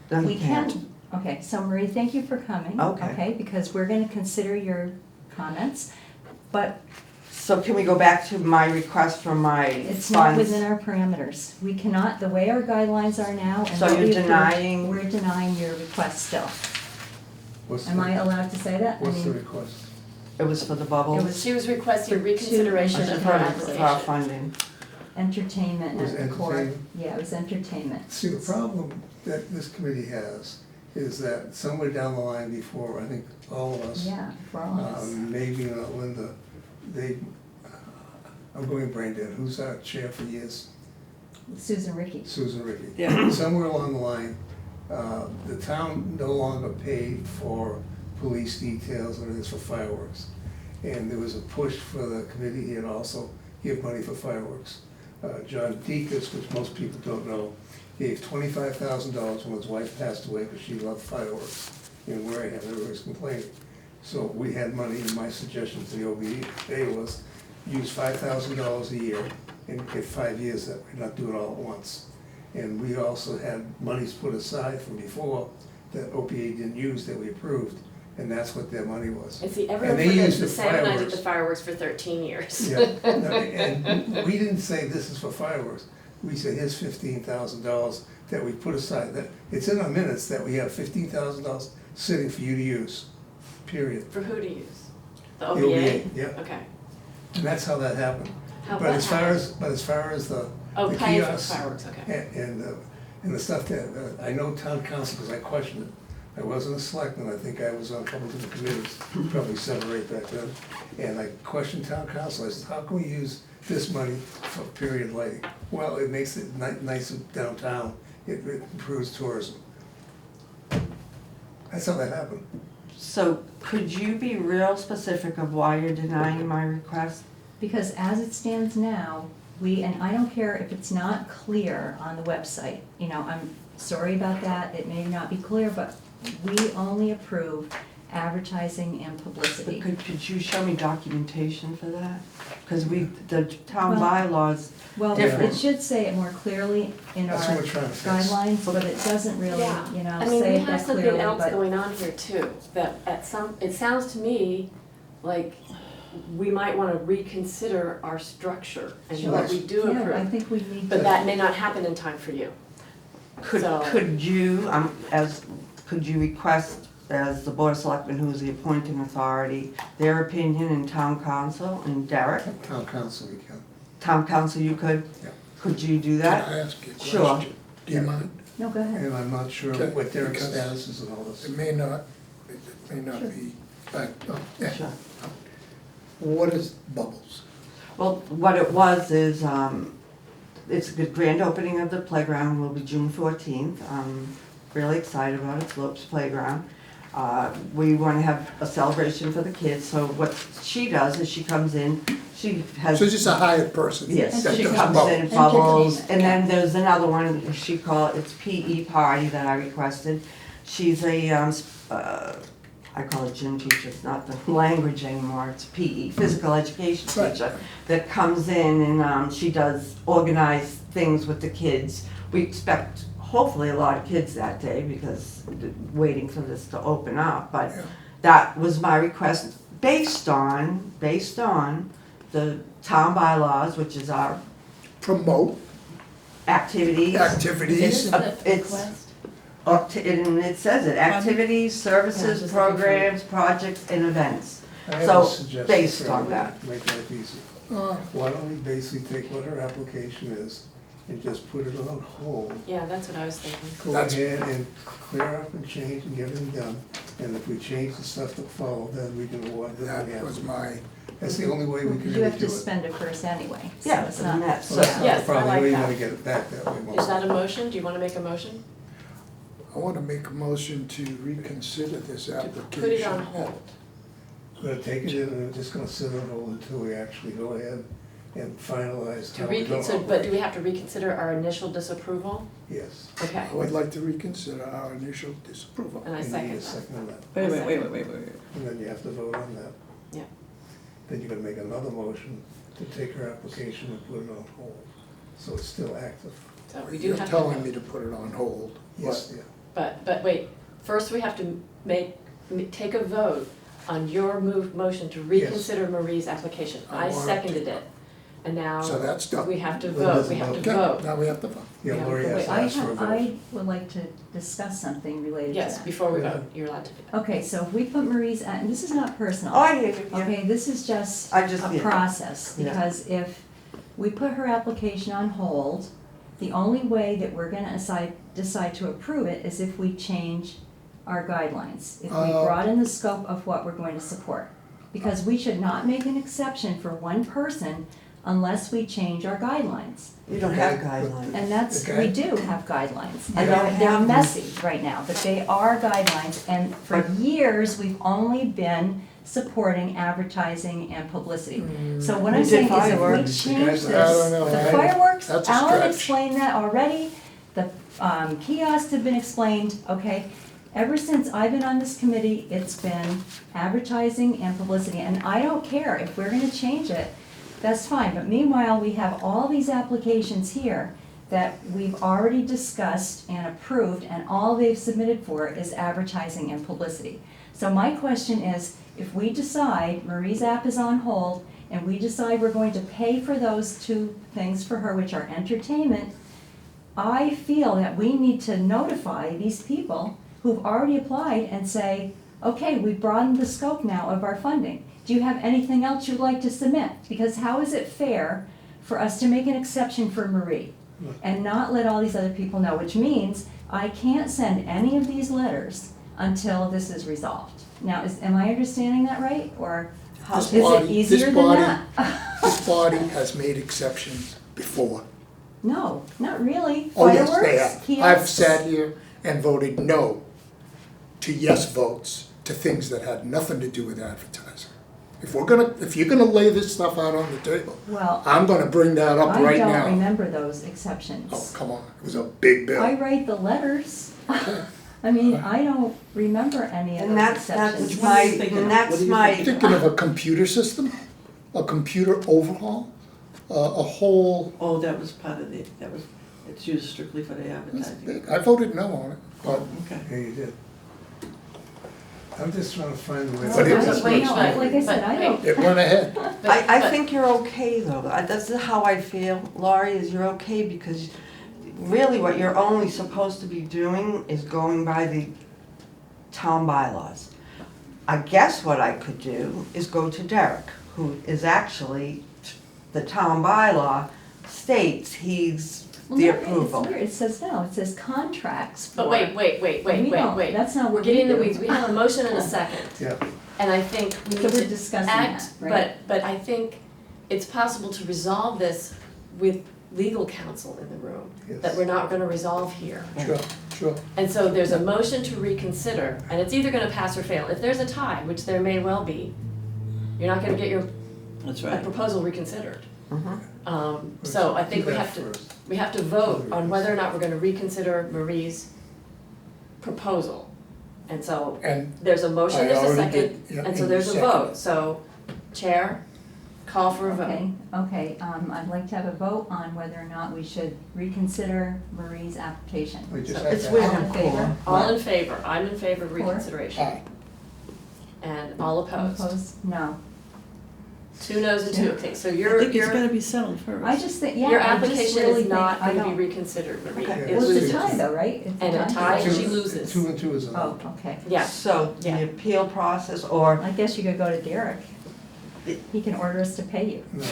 Then We can, okay, so Marie, thank you for coming. Okay. Because we're gonna consider your comments, but So can we go back to my request for my it's not funds? within our parameters. We cannot, the way our guidelines are now and So what you're we approved, denying- we're denying your request still. What's Am I the, allowed to say that? I what's the mean, request? It was for the bubbles? she was requesting For reconsideration two- of For her our application. funding. entertainment Was at the court. entertainment? Yeah, it was entertainment. See, the problem that this committee has is that somewhere down the line before, I think all of us, Yeah, for all of us. maybe not Linda, they, I'm going brain dead, who's our chair for years? Susan Ricky. Susan Ricky. Yeah. Somewhere along the line, the town no longer paid for police details and it is for fireworks. And there was a push for the committee here to also give money for fireworks. John Deacus, which most people don't know, gave $25,000 when his wife passed away because she loved fireworks in Wareham, everybody was complaining. So we had money, and my suggestion to the OBA was use $5,000 a year and get 5 years that way, not do it all at once. And we also had monies put aside from before that OPA didn't use that we approved, and that's what their money was. And see, everyone And they forgets used that the Sam and I did fireworks. the fireworks for 13 years. Yeah, no, and we didn't say this is for fireworks. We said, here's $15,000 that we put aside. That it's in our minutes that we have $15,000 sitting for you to use, period. For who to use? The The OBA? yeah, Okay. and that's how that happened. How But that as far happened? as the Oh, the paying for the kiosks fireworks, okay. and the stuff that, I know town council, because I questioned it. I wasn't a selectman, I think I was on a couple of different committees, probably 7 or 8 back then. And I questioned town council, I said, how can we use this money for period lighting? Well, it makes it nice downtown, it improves tourism. That's how that happened. So could you be real specific of why you're denying my request? Because as it stands now, and I don't care if it's not clear on the website, I'm sorry about that, it may not be clear, but we only approve advertising and But publicity. could you show me documentation for that? Because the town Well- bylaws, Well, different. it should say it more clearly in our That's what we're trying to fix. guidelines, but it doesn't really, Yeah. I mean, say we it have that something clearly, else but. going on here too, that it sounds to me like we might wanna reconsider our structure and what we do Yeah, I approve. think we need But to. that may not happen in time for you. So- could you request as the board of selectmen, who is the appointing authority, their opinion in town council and Derek? Town council, we can. Town council, you could? Yeah. Could you do Can that? I ask you a Sure. question? Do you mind? No, go ahead. And I'm not sure Okay, what Derek's because- status is and all this. It may not be, yeah. Sure. What is bubbles? Well, what it was is, it's the grand opening of the playground will be June 14th. I'm really excited about it, Slopes Playground. We want to have a celebration for the kids, so what she does is she comes in, she has. So it's just a hired person? Yes, that she does comes in, bubbles. bubbles, Entertainment, and then there's another one, she it's PE party that I requested. She's I call it gym teacher, it's not the language anymore, it's PE, physical education Right. teacher, that comes in and she does organize things with the kids. We expect hopefully a lot of kids that day because waiting for this to open up, but Yeah. that was my request based on the town bylaws, which is our Promote activities. activities. And it says it, activities, services, programs, projects, and events. I have So, a suggestion based for on her, that. to make life easy. Uh, Why don't we basically take what her application is and just put it on hold. Yeah, that's what I was thinking. Go That's- ahead and clear up and change and get everything done. And if we change the stuff to follow, then we can award them That again. was my, That's the only way we can You really have do to it. spend it first anyway, so Yeah, it's and not. that's- Well, that's not Yes, the problem, I like we that. wanna get it back that way. Is that a motion? Do you wanna make a motion? I wanna make a motion to reconsider this To application. put it on hold. We're gonna take it in and we're just gonna sit on hold until we actually go ahead and finalize To how we go. reconsider, but do we have to reconsider our initial disapproval? Yes. Okay. I would like to reconsider our initial disapproval. And I You need second a that. second on that. Wait a minute, wait a minute, wait a minute. And then you have to vote on that. Yeah. Then you're gonna make another motion to take her application and put it on hold. So it's still active. So we do You're have to. telling me to put it on hold. Yes, yeah. But wait, first we have to take a vote on your motion to reconsider Marie's application. I I want- seconded it, and now So that's done. we have to Well, vote, we have to Okay, vote. now we have to vote. Yeah, Yeah, Lori but has to I ask for a vote. I would like to discuss something related to Yes, that. before we vote, you're allowed to do that. Okay, so if we put Marie's, and this is not personal. Oh, I hear you, yeah. Okay, this is just I just- a yeah. process, Yeah. because if we put her application on hold, the only way that we're gonna decide to approve it is if we change our guidelines. If we broaden the scope of what we're going to support. Because we should not make an exception for one person unless we change our guidelines. You don't have Okay. guidelines. And that's, we Okay. do have guidelines, I and don't they're have them. messy right now, but they are guidelines, and for years, we've only been supporting advertising and publicity. So what I'm We did saying is if fireworks. we You change guys- this, I don't know, the I- fireworks, that's a Alan stretch. explained that already, the kiosks have been explained, okay? Ever since I've been on this committee, it's been advertising and publicity, and I don't care if we're gonna change it, that's fine, but meanwhile, we have all these applications here that we've already discussed and approved, and all they've submitted for is advertising and publicity. So my question is, if we decide Marie's app is on hold, and we decide we're going to pay for those two things for her, which are entertainment, I feel that we need to notify these people who've already applied and say, okay, we've broadened the scope now of our funding. Do you have anything else you'd like to submit? Because how is it fair for us to make an exception for Marie and not let all these other people know? Which means I can't send any of these letters until this is resolved. Now, am I understanding that right, or This is it body- easier this than body- that? This body has made exceptions before. No, not really. Oh, yes, Fireworks, they have. kiosks. I've sat here and voted no to yes votes to things that had nothing to do with advertising. If you're gonna lay this stuff out on the table, Well, I'm gonna bring that up I right don't now. remember those exceptions. Oh, come on, it was a big bill. I write the letters. I mean, I don't remember any of And those that's exceptions. Which one are you thinking of? and that's What are you my, I'm thinking of a computer system, a computer overhaul, a whole, Oh, that was part of it's used strictly for the it's advertising. big. I voted no on it, but Okay. Yeah, you did. I'm just trying to find a way. Well, But it I- was- wait, no, but- like I said, but I don't, it went ahead. I think you're okay though. That's how I feel, Laurie, is you're okay because really what you're only supposed to be doing is going by the town bylaws. I guess what I could do is go to Derek, who is actually, the town bylaw states he's well, the no, approval. it's weird, it says no, it says contracts for. But wait, We don't- wait. that's not We're what we getting in the do. weeds. We have a motion and a second. Yeah, And I think we So need we're to discussing act, that, right? but I think it's possible to resolve this with legal counsel in the room, that yes. we're not gonna resolve here. Sure. And so there's a motion to reconsider, and it's either gonna pass or fail. If there's a tie, which there may well be, you're not gonna get your That's a right. proposal reconsidered. Mhm. So I think Do we that have to, first. we have to vote on whether or not we're gonna reconsider Marie's proposal. And so And there's a motion, I there's a already second, did, yeah, and so and there's a you vote. seconded. So, Chair, call for a vote. Okay, I'd like to have a vote on whether or not we should reconsider Marie's application. We just So have It's to- with all in him, favor? Cora. All in favor, I'm in favor of Four. reconsideration. aye. And all opposed. Opposed? No. 2 noes and 2 Two. abstains. So I your, think it's gotta your, be settled first. I just think, yeah, your I just application really is think, not I gonna don't. be reconsidered, Marie. Okay. It Well, it's loses. a tie though, right? It's And a tie, Two- she loses. 2 and 2 is Oh, enough. okay. Yeah, So Yeah. the appeal process or, I guess you could go to Derek. He can order us to pay you. No,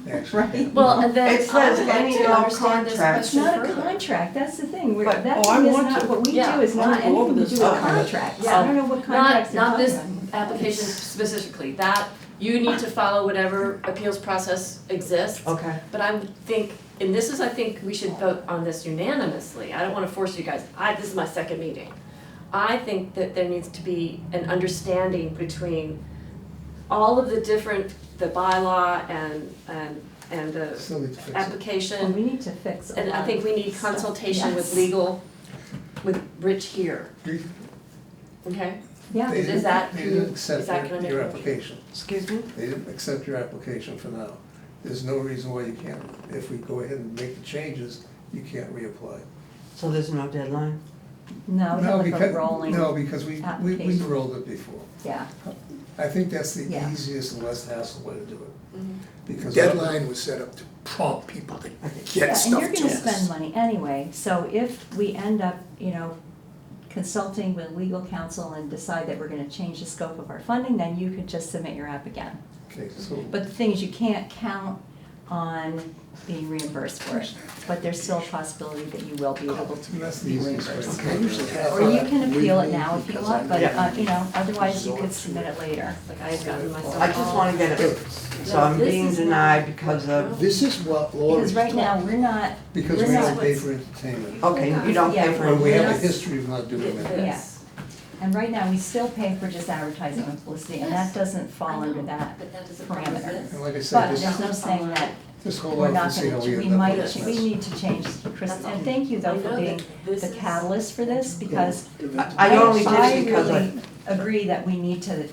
actually. Right. Well, and then It says I would like any to and all understand this contracts. It's not question a further. contract, that's the thing, But- that Oh, I thing is want not, to. what we do Yeah. is I wanna not go over anything to this do with stuff. contracts, Yeah. I don't know what contracts you're Not talking this about. application specifically, that you need to follow whatever appeals process exists. Okay. But I think, and this is, I think we should vote on this unanimously, I don't wanna force you guys, this is my second meeting. I think that there needs to be an understanding between all of the different, the bylaw and the Still need to fix it. Well, application. we need to fix a And I lot think we of need stuff. consultation with Yes. legal, with Rich here, okay? Yeah, They Is didn't- that- They didn't is accept that gonna make your a motion? application. Excuse me? They didn't accept your application for now. There's no reason why you can't, if we go ahead and make the changes, you can't reapply. So there's no deadline? no, we No, have a because rolling, No, because we've application. rolled it before. yeah, I think that's the Yeah. easiest and less hassle way to do it. Mhm. Because Deadline was set up to prompt people to yeah, get and stuff you're to gonna us. spend money anyway, so if we end up, consulting with legal counsel and decide that we're gonna change the scope of our funding, then you could just submit your app again. Okay, so, But the thing is, you can't count on being reimbursed for it, but there's still a possibility that you will be able to that's the be easiest way. reimbursed. I usually have Or you that can appeal with it me now if you because want, I but, Yeah. otherwise you could submit it later. Like I had gotten myself. I just wanna get it, so I'm This being is denied not- because of, This is what Lori's Because right now, we're not, Because we're we not, don't pay for entertainment. okay, you don't pay Yeah. for Or we have a Yes. history of not doing that. This. and right now, we still pay for just advertising and publicity, and that doesn't fall under that. But that doesn't cover parameter. this. And like I But said, there's just, no saying that just hold we're on and not see how gonna, we we end up might, with we this. need to change, Chris, and thank you though I for know being that this the is- catalyst for this, because I only did it because I I, really agree that we need to,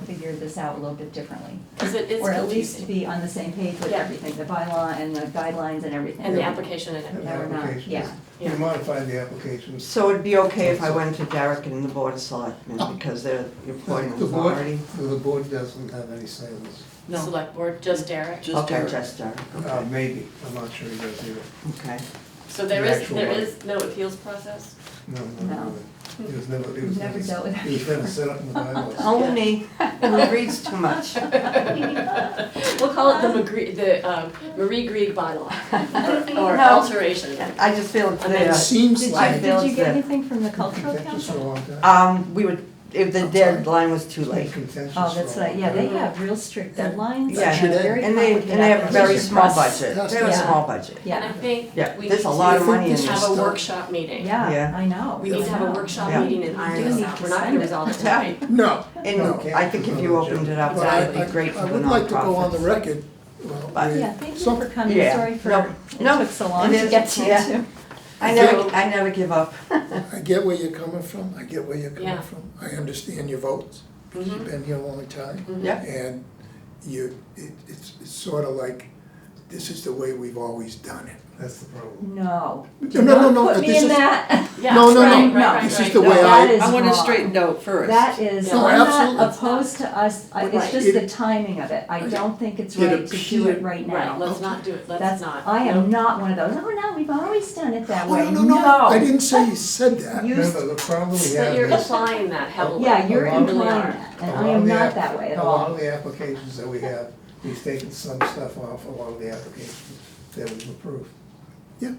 figure this out a little bit differently. Cause it is Or at least confusing. be on the same page with Yeah. everything, the bylaw and the guidelines and everything. And the application and And everything. the No, we're not, application, yeah. we modified the applications. so it'd be okay if I went to Derek and the Board of Selectmen, because they're the appointing The board, authority? the board doesn't have any say in this. The select board, just Derek. Just Okay, Derek. just Derek, okay, Maybe, I'm not sure he does either. okay. So there The is, actual there one. is no appeals process? No. No. It was never, it We've was never never, dealt with it was never set up in the bylaws. Only me, who reads too much. We'll call it Marie Grieg bylaw, or No. alteration. I just feel it's Uh, It there. seems Did I like, feel you it's get there. anything from the cultural Contentious for a council? long time. We would, if the I'm sorry? deadline was too late. Contentious Oh, for that's a right, long yeah, they time. have real strict deadlines, Yeah, and very And they complicated have a very application small process. budget, they have a Yeah. small budget. And I Yeah, think Yeah, we need there's a lot of to money in this have is a stuff- workshop meeting. yeah, Yeah. I know. We need to have a I know. workshop Yeah. meeting and iron We this need out, to we're not gonna spend it. resolve it tonight. no, And No, I think if you opened it up, but I, that would be great for I the would like to go on the nonprofits. record, well, But- with Yeah, thank you some- for coming, Yeah. sorry for, No, it no, took so long it to is, get to you yeah. too. I never give up. I get where you're coming from, I get where you're coming Yeah. from. I understand your votes, you've Mhm. been here a long time. Yeah. And it's sort of like, this is the way we've always done it. That's the problem. No, No, do no, not no, put me this in is- that. Yeah, No, no, right, no. right, right, This is right. the way That is I want to wrong. straighten out first. That is, Yeah. No, I'm absolutely. not opposed to us, it's Right. just the timing of it, I don't think it's It right to do it appeared- right now. Right, let's not do it, let's That's, not. I No. am not one of those, no, we've always done it that Oh, way, no, I didn't say you said that. You- Remember, the problem we have But you're is, applying that heavily. Yeah, you're A lot of- implying are. that, and a I lot am of the not app- that way at a lot all. of the applications that we have, we've taken some stuff off a lot of the applications that we've approved. Yeah.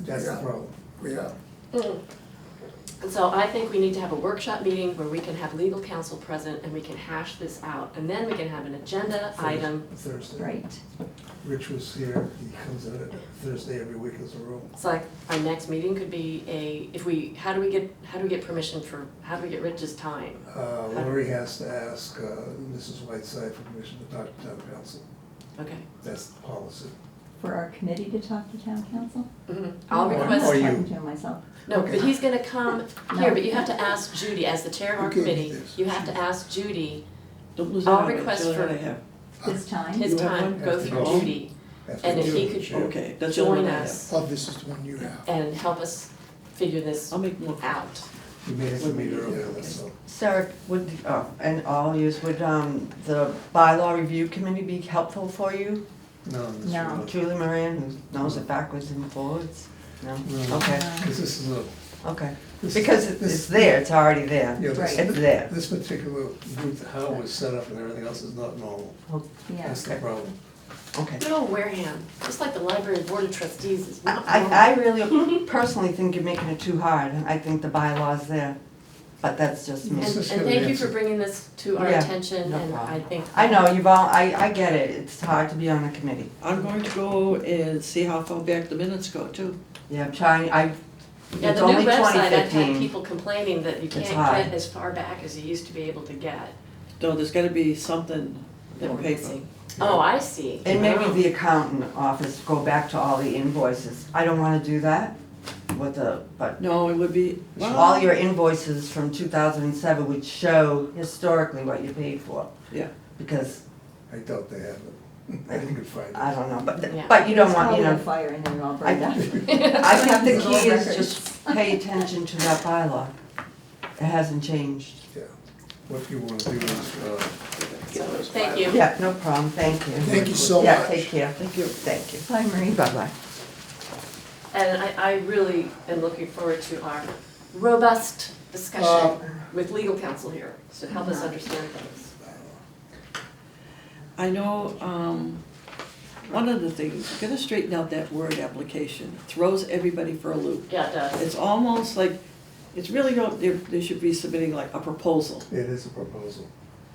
That's the Yeah. problem. We are. And so I think we need to have a workshop meeting where we can have legal counsel present and we can hash this out. And then we can have an agenda item. Thursday. Right, Rich was here, he comes in at Thursday every week as a rule. It's like, our next meeting could be how do we get permission for, how do we get Rich's time? Lori has to ask Mrs. Whiteside for permission to talk to town council. Okay. That's the policy. for our committee to talk to town council? I'll Or request, Or you. talking to him myself. no, but Okay. he's gonna come here, but you have to ask Judy, as the chair of our You gave me committee, this. you have to ask Judy Don't lose I'll out on it, request tell her for- what I have. This time? his You have time, one? go Have to through go. Judy, After and if you he do, could sure. Okay, that's the only join one I have. us Oh, this is the one you have. and help us figure this I'll make more. out. We may have to meet earlier, that's all. Sarah, and all yous, would the bylaw review committee be helpful for you? No, this No. really- Julie Moran, who knows it backwards and forwards? No? No. Okay, Because this is a. okay. this- Because this- it's there, it's already there. Yeah, this, Right. It's there. this particular group, how it was set up and everything else is not normal. Yeah, That's the problem. Okay. Good old Wareham, just like the library board of trustees is not I really personally think you're making it too hard. I think the bylaw's there, but that's just me. And, This is and gonna thank you answer- for bringing this to our Yeah, attention, no and problem. I think. I know, you've all, I get it. It's hard to be on a committee. I'm going to go and see how far back the minutes go too. Yeah, I'm trying, Yeah, it's the new only website, I've had 2015. people complaining that you It's can't high. get as far back as you used to be able to get. So there's gotta be something in paper. Oh, I see. And maybe Oh. the accountant office, go back to all the invoices. I don't wanna do that with but No, it would be, all well, your invoices from 2007 would show historically what you paid for. yeah. Because, I doubt they have it. I think you could find it. I don't know, Yeah. but you don't want, you There's know, probably a fire in there all I burned up. think the Little key is records. just pay attention to that bylaw. It hasn't changed. Yeah. What you wanna do is, So, thank you. Yeah, no problem, thank you. Thank you so Yeah, much. take care. Thank you. Thank you. Bye, Marie. Bye-bye. And I really am looking forward to our robust discussion with legal counsel here to help us understand things. I know, one of the things, you gotta straighten out that word application. It throws everybody for a loop. Yeah, it does. It's almost like, it's really, they should be submitting like a proposal, it is a proposal.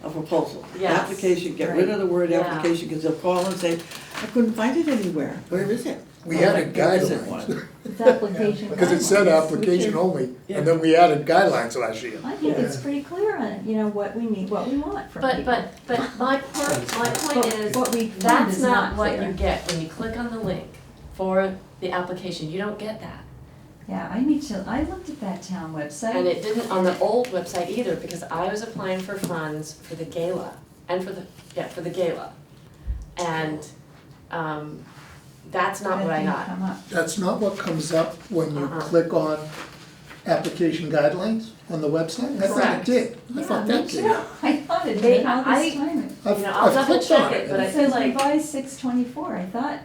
a proposal. Yes. Application, get rid of the word Yeah. application, because they'll call and say, I couldn't find it anywhere. Where is it? We Well, added there isn't guidelines, one. It's application because it said guidelines, application which only, Yeah. and then we added guidelines last year. is- I think it's pretty clear on it, you know, what we need, what we want from people. But my point is, What we want that's is not what clear. you get when you click on the link for the application. You don't get that. Yeah, I need to, I looked at that town website. And it didn't on the old website either, because I was applying for funds for the gala, and for the gala. And, that's not what I That got. didn't come up. That's not what comes up when you Uh-uh. click on application guidelines on the website? I thought Correct. it did. I thought Yeah, that me did. too. I thought it They- did all I- this time. I've- You know, I'll I've double clicked check on it, but I It feel says like, revised 6/24, I thought,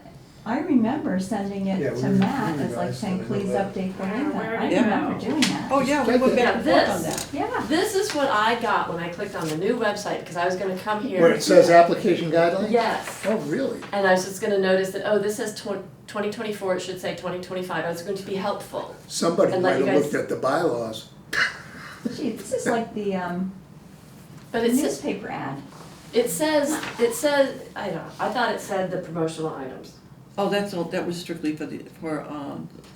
I remember sending Yeah, it we to re- Matt we as like revised saying, it, I know please that. update the link. Where I did it remember go? doing that. Oh, yeah, we went back and forth on This. that. Yeah. this is what I got when I clicked on the new website, because I was gonna come here. Where it says application guidelines? Yes. Oh, really? And I was just gonna notice that, oh, this says 2024, it should say 2025. I was going to be helpful. Somebody And let might you have guys- looked at the bylaws. Gee, this is like the But it says, newspaper ad. it says, I don't know, I thought it said the promotional items. Oh, that's all, that was strictly for the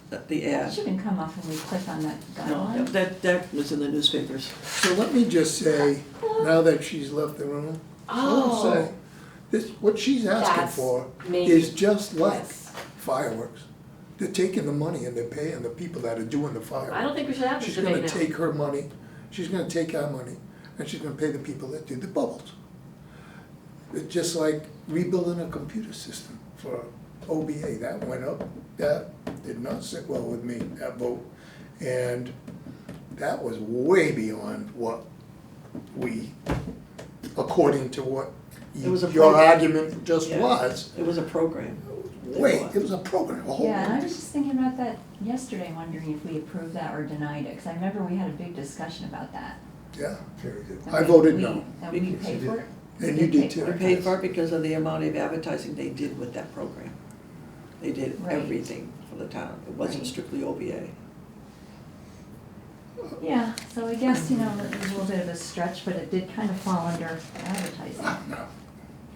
That ad. shouldn't come up when we click on that No, guideline. that was in the newspapers. So let me just say, now that she's left the room, I'll say, this, what she's asking That's for maybe- is just like Yes. fireworks. They're taking the money and they're paying the people that are doing the I fireworks. don't think we should have this She's debate gonna now. take her money, she's gonna take our money, and she's gonna pay the people that did the bubbles. It's just like rebuilding a computer system for OBA, that went up, that did not sit well with me, that vote. And that was way beyond what we, according to what It was a your program. argument just Yeah. was. It was a program. Wait, it was a program, a whole. Yeah, and I was just thinking about that yesterday, wondering if we approved that or denied it, because I remember we had a big discussion about that. Yeah, Very good. And I we- voted we- no. And we Because paid you for did. it? And We you did pay too. for We it. paid for it because of the amount of advertising they did with that program. They did Right. everything for the town. It wasn't Right. strictly OBA. Yeah, so I guess, you know, it was a little bit of a stretch, but it did kind of fall under advertising. No, no,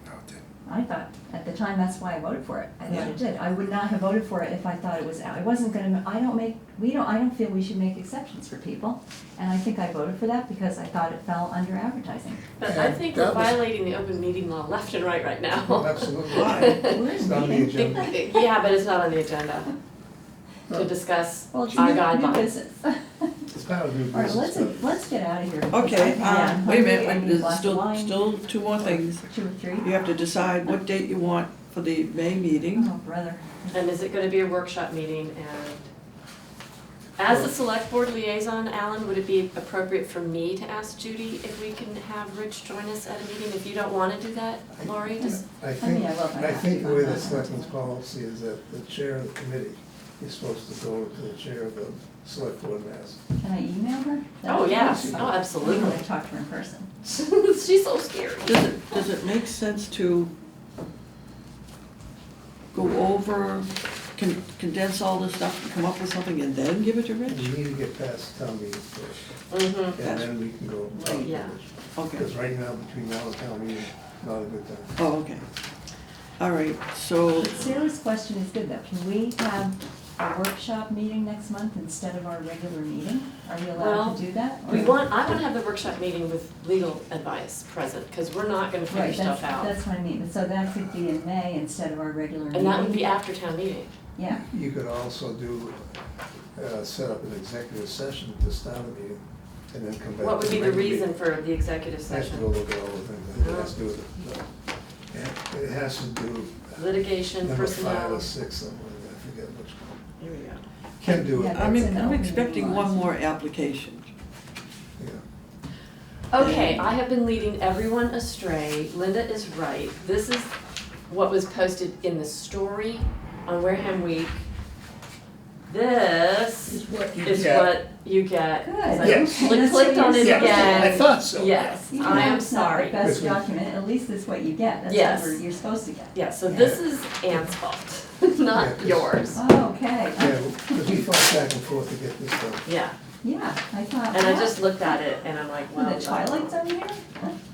it didn't. I thought, at the time, that's why I voted for it. I thought Yeah. it did. I would not have voted for it if I thought it was, I wasn't gonna, I don't feel we should make exceptions for people. And I think I voted for that because I thought it fell under advertising. But I And think we're that was- violating the open meeting law left and right now. Absolutely. We're It's in not on the meeting. agenda. Yeah, but it's not on the agenda to discuss Well, it's our new guidelines. business. It's kind of new All right, business. let's get out of here. because Okay, I'm wait a hungry, I minute, need a there's glass of wine, still two more things. 2 or 3. You have to decide what date you want for the May meeting. Oh, brother. And is it gonna be a workshop meeting? And as the select board liaison, Alan, would it be appropriate for me to ask Judy if we can have Rich join us at a meeting? If you don't wanna do that, Lori, just, I think, I will if I I have think to. the way the selectmen's policy is that the chair of the committee is supposed to go to the chair of the select board and ask. Can I email her? oh, yes, oh, I'm absolutely. gonna talk to her in person. She's so scary. Does it make sense to go over, condense all this stuff, and come up with something, and then give it to We Rich? need to get past town meeting first, Mm-hmm. and then we can go. Right, yeah. Okay, Because right now, between now and town meeting, not a good time. oh, okay. All right, so, Sarah's question is good though. Can we have a workshop meeting next month instead of our regular meeting? Are we allowed Well, to do that? I Or- want to have the workshop meeting with legal advice present, because we're not gonna figure Right, stuff out. that's what I mean. So that could be in May instead of our regular meeting. And that would be after town meeting. Yeah, You could also do, set up an executive session to start a meeting, and then come back. What would to be the regular meeting. reason for the executive I have to go session? look at all the things, it has to do with it. No. It has to do. Litigation, Number 5 personnel. or 6, something like that, I forget which one. Here we go. Can do Yeah, it, that's I'm, an I'm open expecting meeting one law. more application. yeah. Okay, I have been leading everyone astray. Linda is right. This is what was posted in the story on Wareham Week. This Is what you is get. what you get. good. 'Cause I Yes. Okay, that's what clicked on you're it saying. again. I thought so. Yes, Even I though am it's not sorry. the best This week. document, at least it's what you get. That's Yes. what you're supposed to get. Yeah, so Yeah. this is Ann's fault, Yeah, not 'cause- yours. Oh, okay. Yeah, because we fought back and forth to get this done. Yeah, Yeah, I thought. and I wow. just looked at it and I'm like, well. The Twilight Zone here?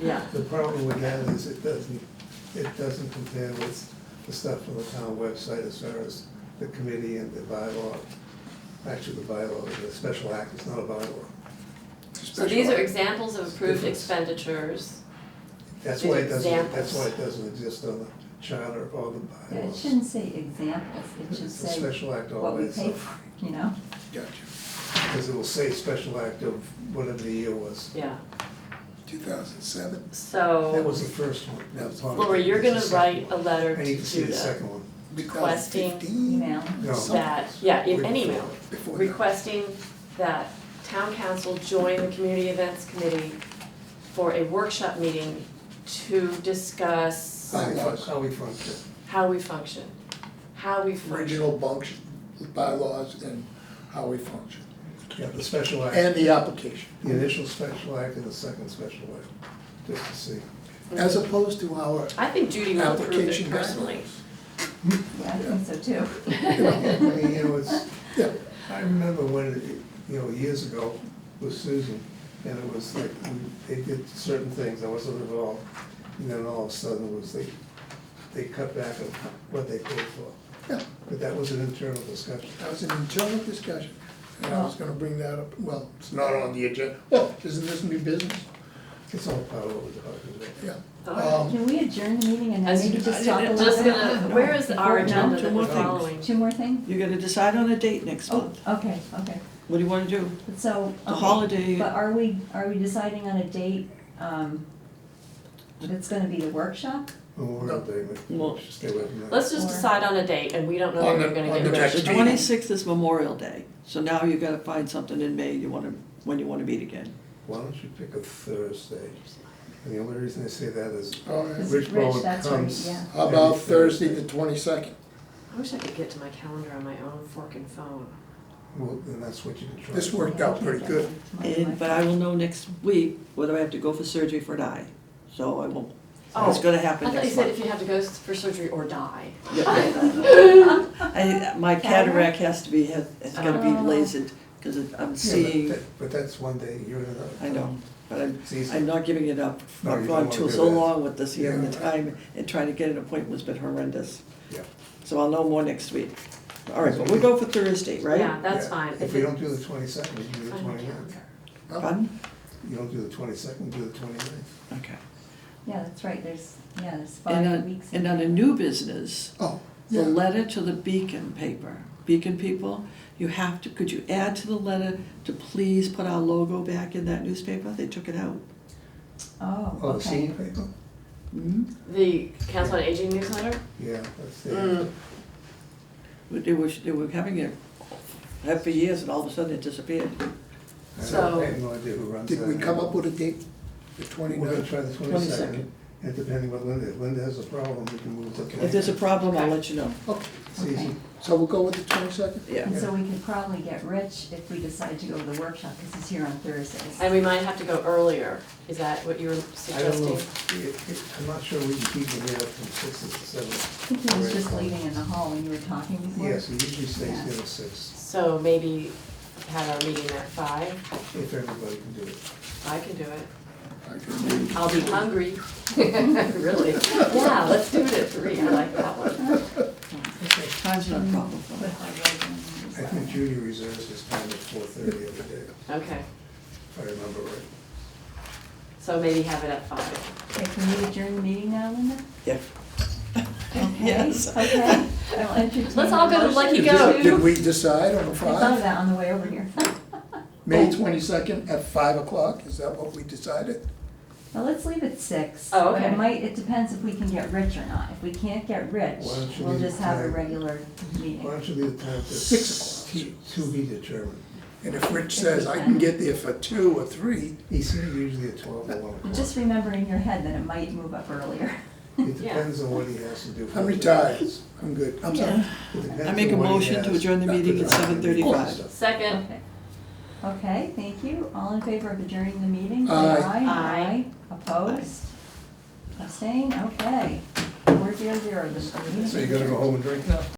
Yeah, The problem with that is it doesn't compare with the stuff on the town website as far as the committee and the bylaw. Actually, the bylaw, the special act is not a bylaw. so these are examples of approved Difference. expenditures. That's why it doesn't, Examples. that's why it doesn't exist on the charter or the Yeah, it bylaws. shouldn't say examples, it should It's a say special act what we always, pay for, you know? Gotcha. because it will say special act of whatever the year was. Yeah, 2007. That so was the first one. That was on- Lori, you're gonna that's the write second a letter one. I to need to see the Judah second one. requesting 2015? Email. No. that, yeah, any email, Before that. requesting that town council join the community events committee for a workshop meeting to discuss Bylaws. How we function. how we function, how we function. Regional function, bylaws, and how we function. Yeah, the special act. And the application, The initial special act and the second special act, just to see. as opposed to our I think Judy will approve it application personally. guidelines. Yeah, I think so too. I mean, you know, it's, Yeah, I remember when, you know, years ago with Susan, and it was like, they did certain things, I wasn't involved, and then all of a sudden it was, they cut back on what they paid for. yeah, But that was an internal discussion. that was an internal discussion, and I was gonna bring that up, well, it's not on the agenda. Oh, isn't this new business? It's all part of what we're talking about. Yeah. Alright. Can we adjourn the meeting and then As maybe just talk a little Just bit? gonna, where is our Before- agenda two that more we're things. following? Two more things? You're gonna decide on a date next Oh, month. okay, okay. What do you wanna do? So. The okay, holiday, But are we deciding on a date, that's gonna be the workshop? Memorial Day, Well- stay away from that. Let's just Or- decide on a date and we don't know On when the- we're gonna on get the ready. next the meeting. 26th is Memorial Day, so now you gotta find something in May when you wanna meet again. Why don't you pick a Thursday? And the only reason I say that is All right. Is Rich it Bowen that's right, comes. yeah. How about Thursday the 22nd? I wish I could get to my calendar on my own forking phone. Well, then that's what you can try. This worked out pretty good. But I will know next week whether I have to go for surgery for an eye, so I won't, Oh, it's gonna I happen thought you next said month. if you have to go for surgery or die. My cataract has to be, it's gotta be Oh. lasered, cause I'm Yeah, seeing, but that's one day, you're in another. I know, but It's easy. I'm not giving it up. No, I've you gone don't too wanna do so that. long with this here and the Yeah. time, and trying to get an appointment's been horrendous. Yeah. So I'll know more next week. All right, but we'll go for Thursday, right? Yeah, that's Yeah. fine. If we don't do the 22nd, we do the Find my 29th. calendar. Pardon? You don't do the 22nd, do the 29th. Okay. Yeah, that's right, there's And 5 on, weeks. and on a new business, Oh, the yeah. letter to the Beacon paper, Beacon people, you have to, could you add to the letter to please put our logo back in that newspaper? They took it out. Oh, Oh, the okay. senior paper? Hmm? The Council on Aging newsletter? Yeah, that's Mm. the, They were having it, had for years, and all of a sudden it disappeared. So- I have no idea who runs that. Did we come up with a date, the We're gonna 29th? try the 22nd, and depending what Linda, if Linda has a problem, we can move it. If there's a problem, I'll let you know. Okay, It's easy. So we'll go with the 22nd? Yeah. And so we could probably get Rich if we decide to go to the workshop, because he's here on Thursdays. And we might have to go earlier, is that what you were I don't suggesting? know, I'm not sure we can keep him here from 6 to 7. I think he was just leaving in the hall when you were talking before. Yes, he usually stays Yeah. here at 6, So maybe have our meeting at 5, if everybody can do it. I can do it. I can do- I'll be hungry, really. Yeah, let's do it at 3, I like that one. Time's not a problem for Put me. high road in I as think well. Judy reserves his time at 4:30 every day, Okay, if I remember right. so maybe have it at 5. Okay, can we adjourn the meeting now, Linda? Yeah. Okay, Yes. okay. I'll entertain Let's all go to a motion Lucky Did Go. did we decide on a I thought of 5? that on the way over here. May 22nd at 5 o'clock, is that what we decided? Well, let's leave it 6. Oh, But okay. it depends if we can get Rich or not. If we can't get Rich, Why don't you we'll leave just it have a time? regular Why meeting. don't you leave the time to 6 o'clock. to be determined? And if Rich says I can get there for 2 or 3, He's here usually at 12 or 1 But o'clock. just remember in your head that it might move up earlier. It depends on what he has to do. for I'm the retired, business. I'm good, I'm sorry. It depends I make a on what he motion to has adjourn the to meeting at do. 7:35. Second. Okay. Okay, thank you. All in favor of adjourning the meeting, say Aye. aye. Aye. Opposed? Abstain? Okay. 4-0 this meeting. So you gotta go home and drink now?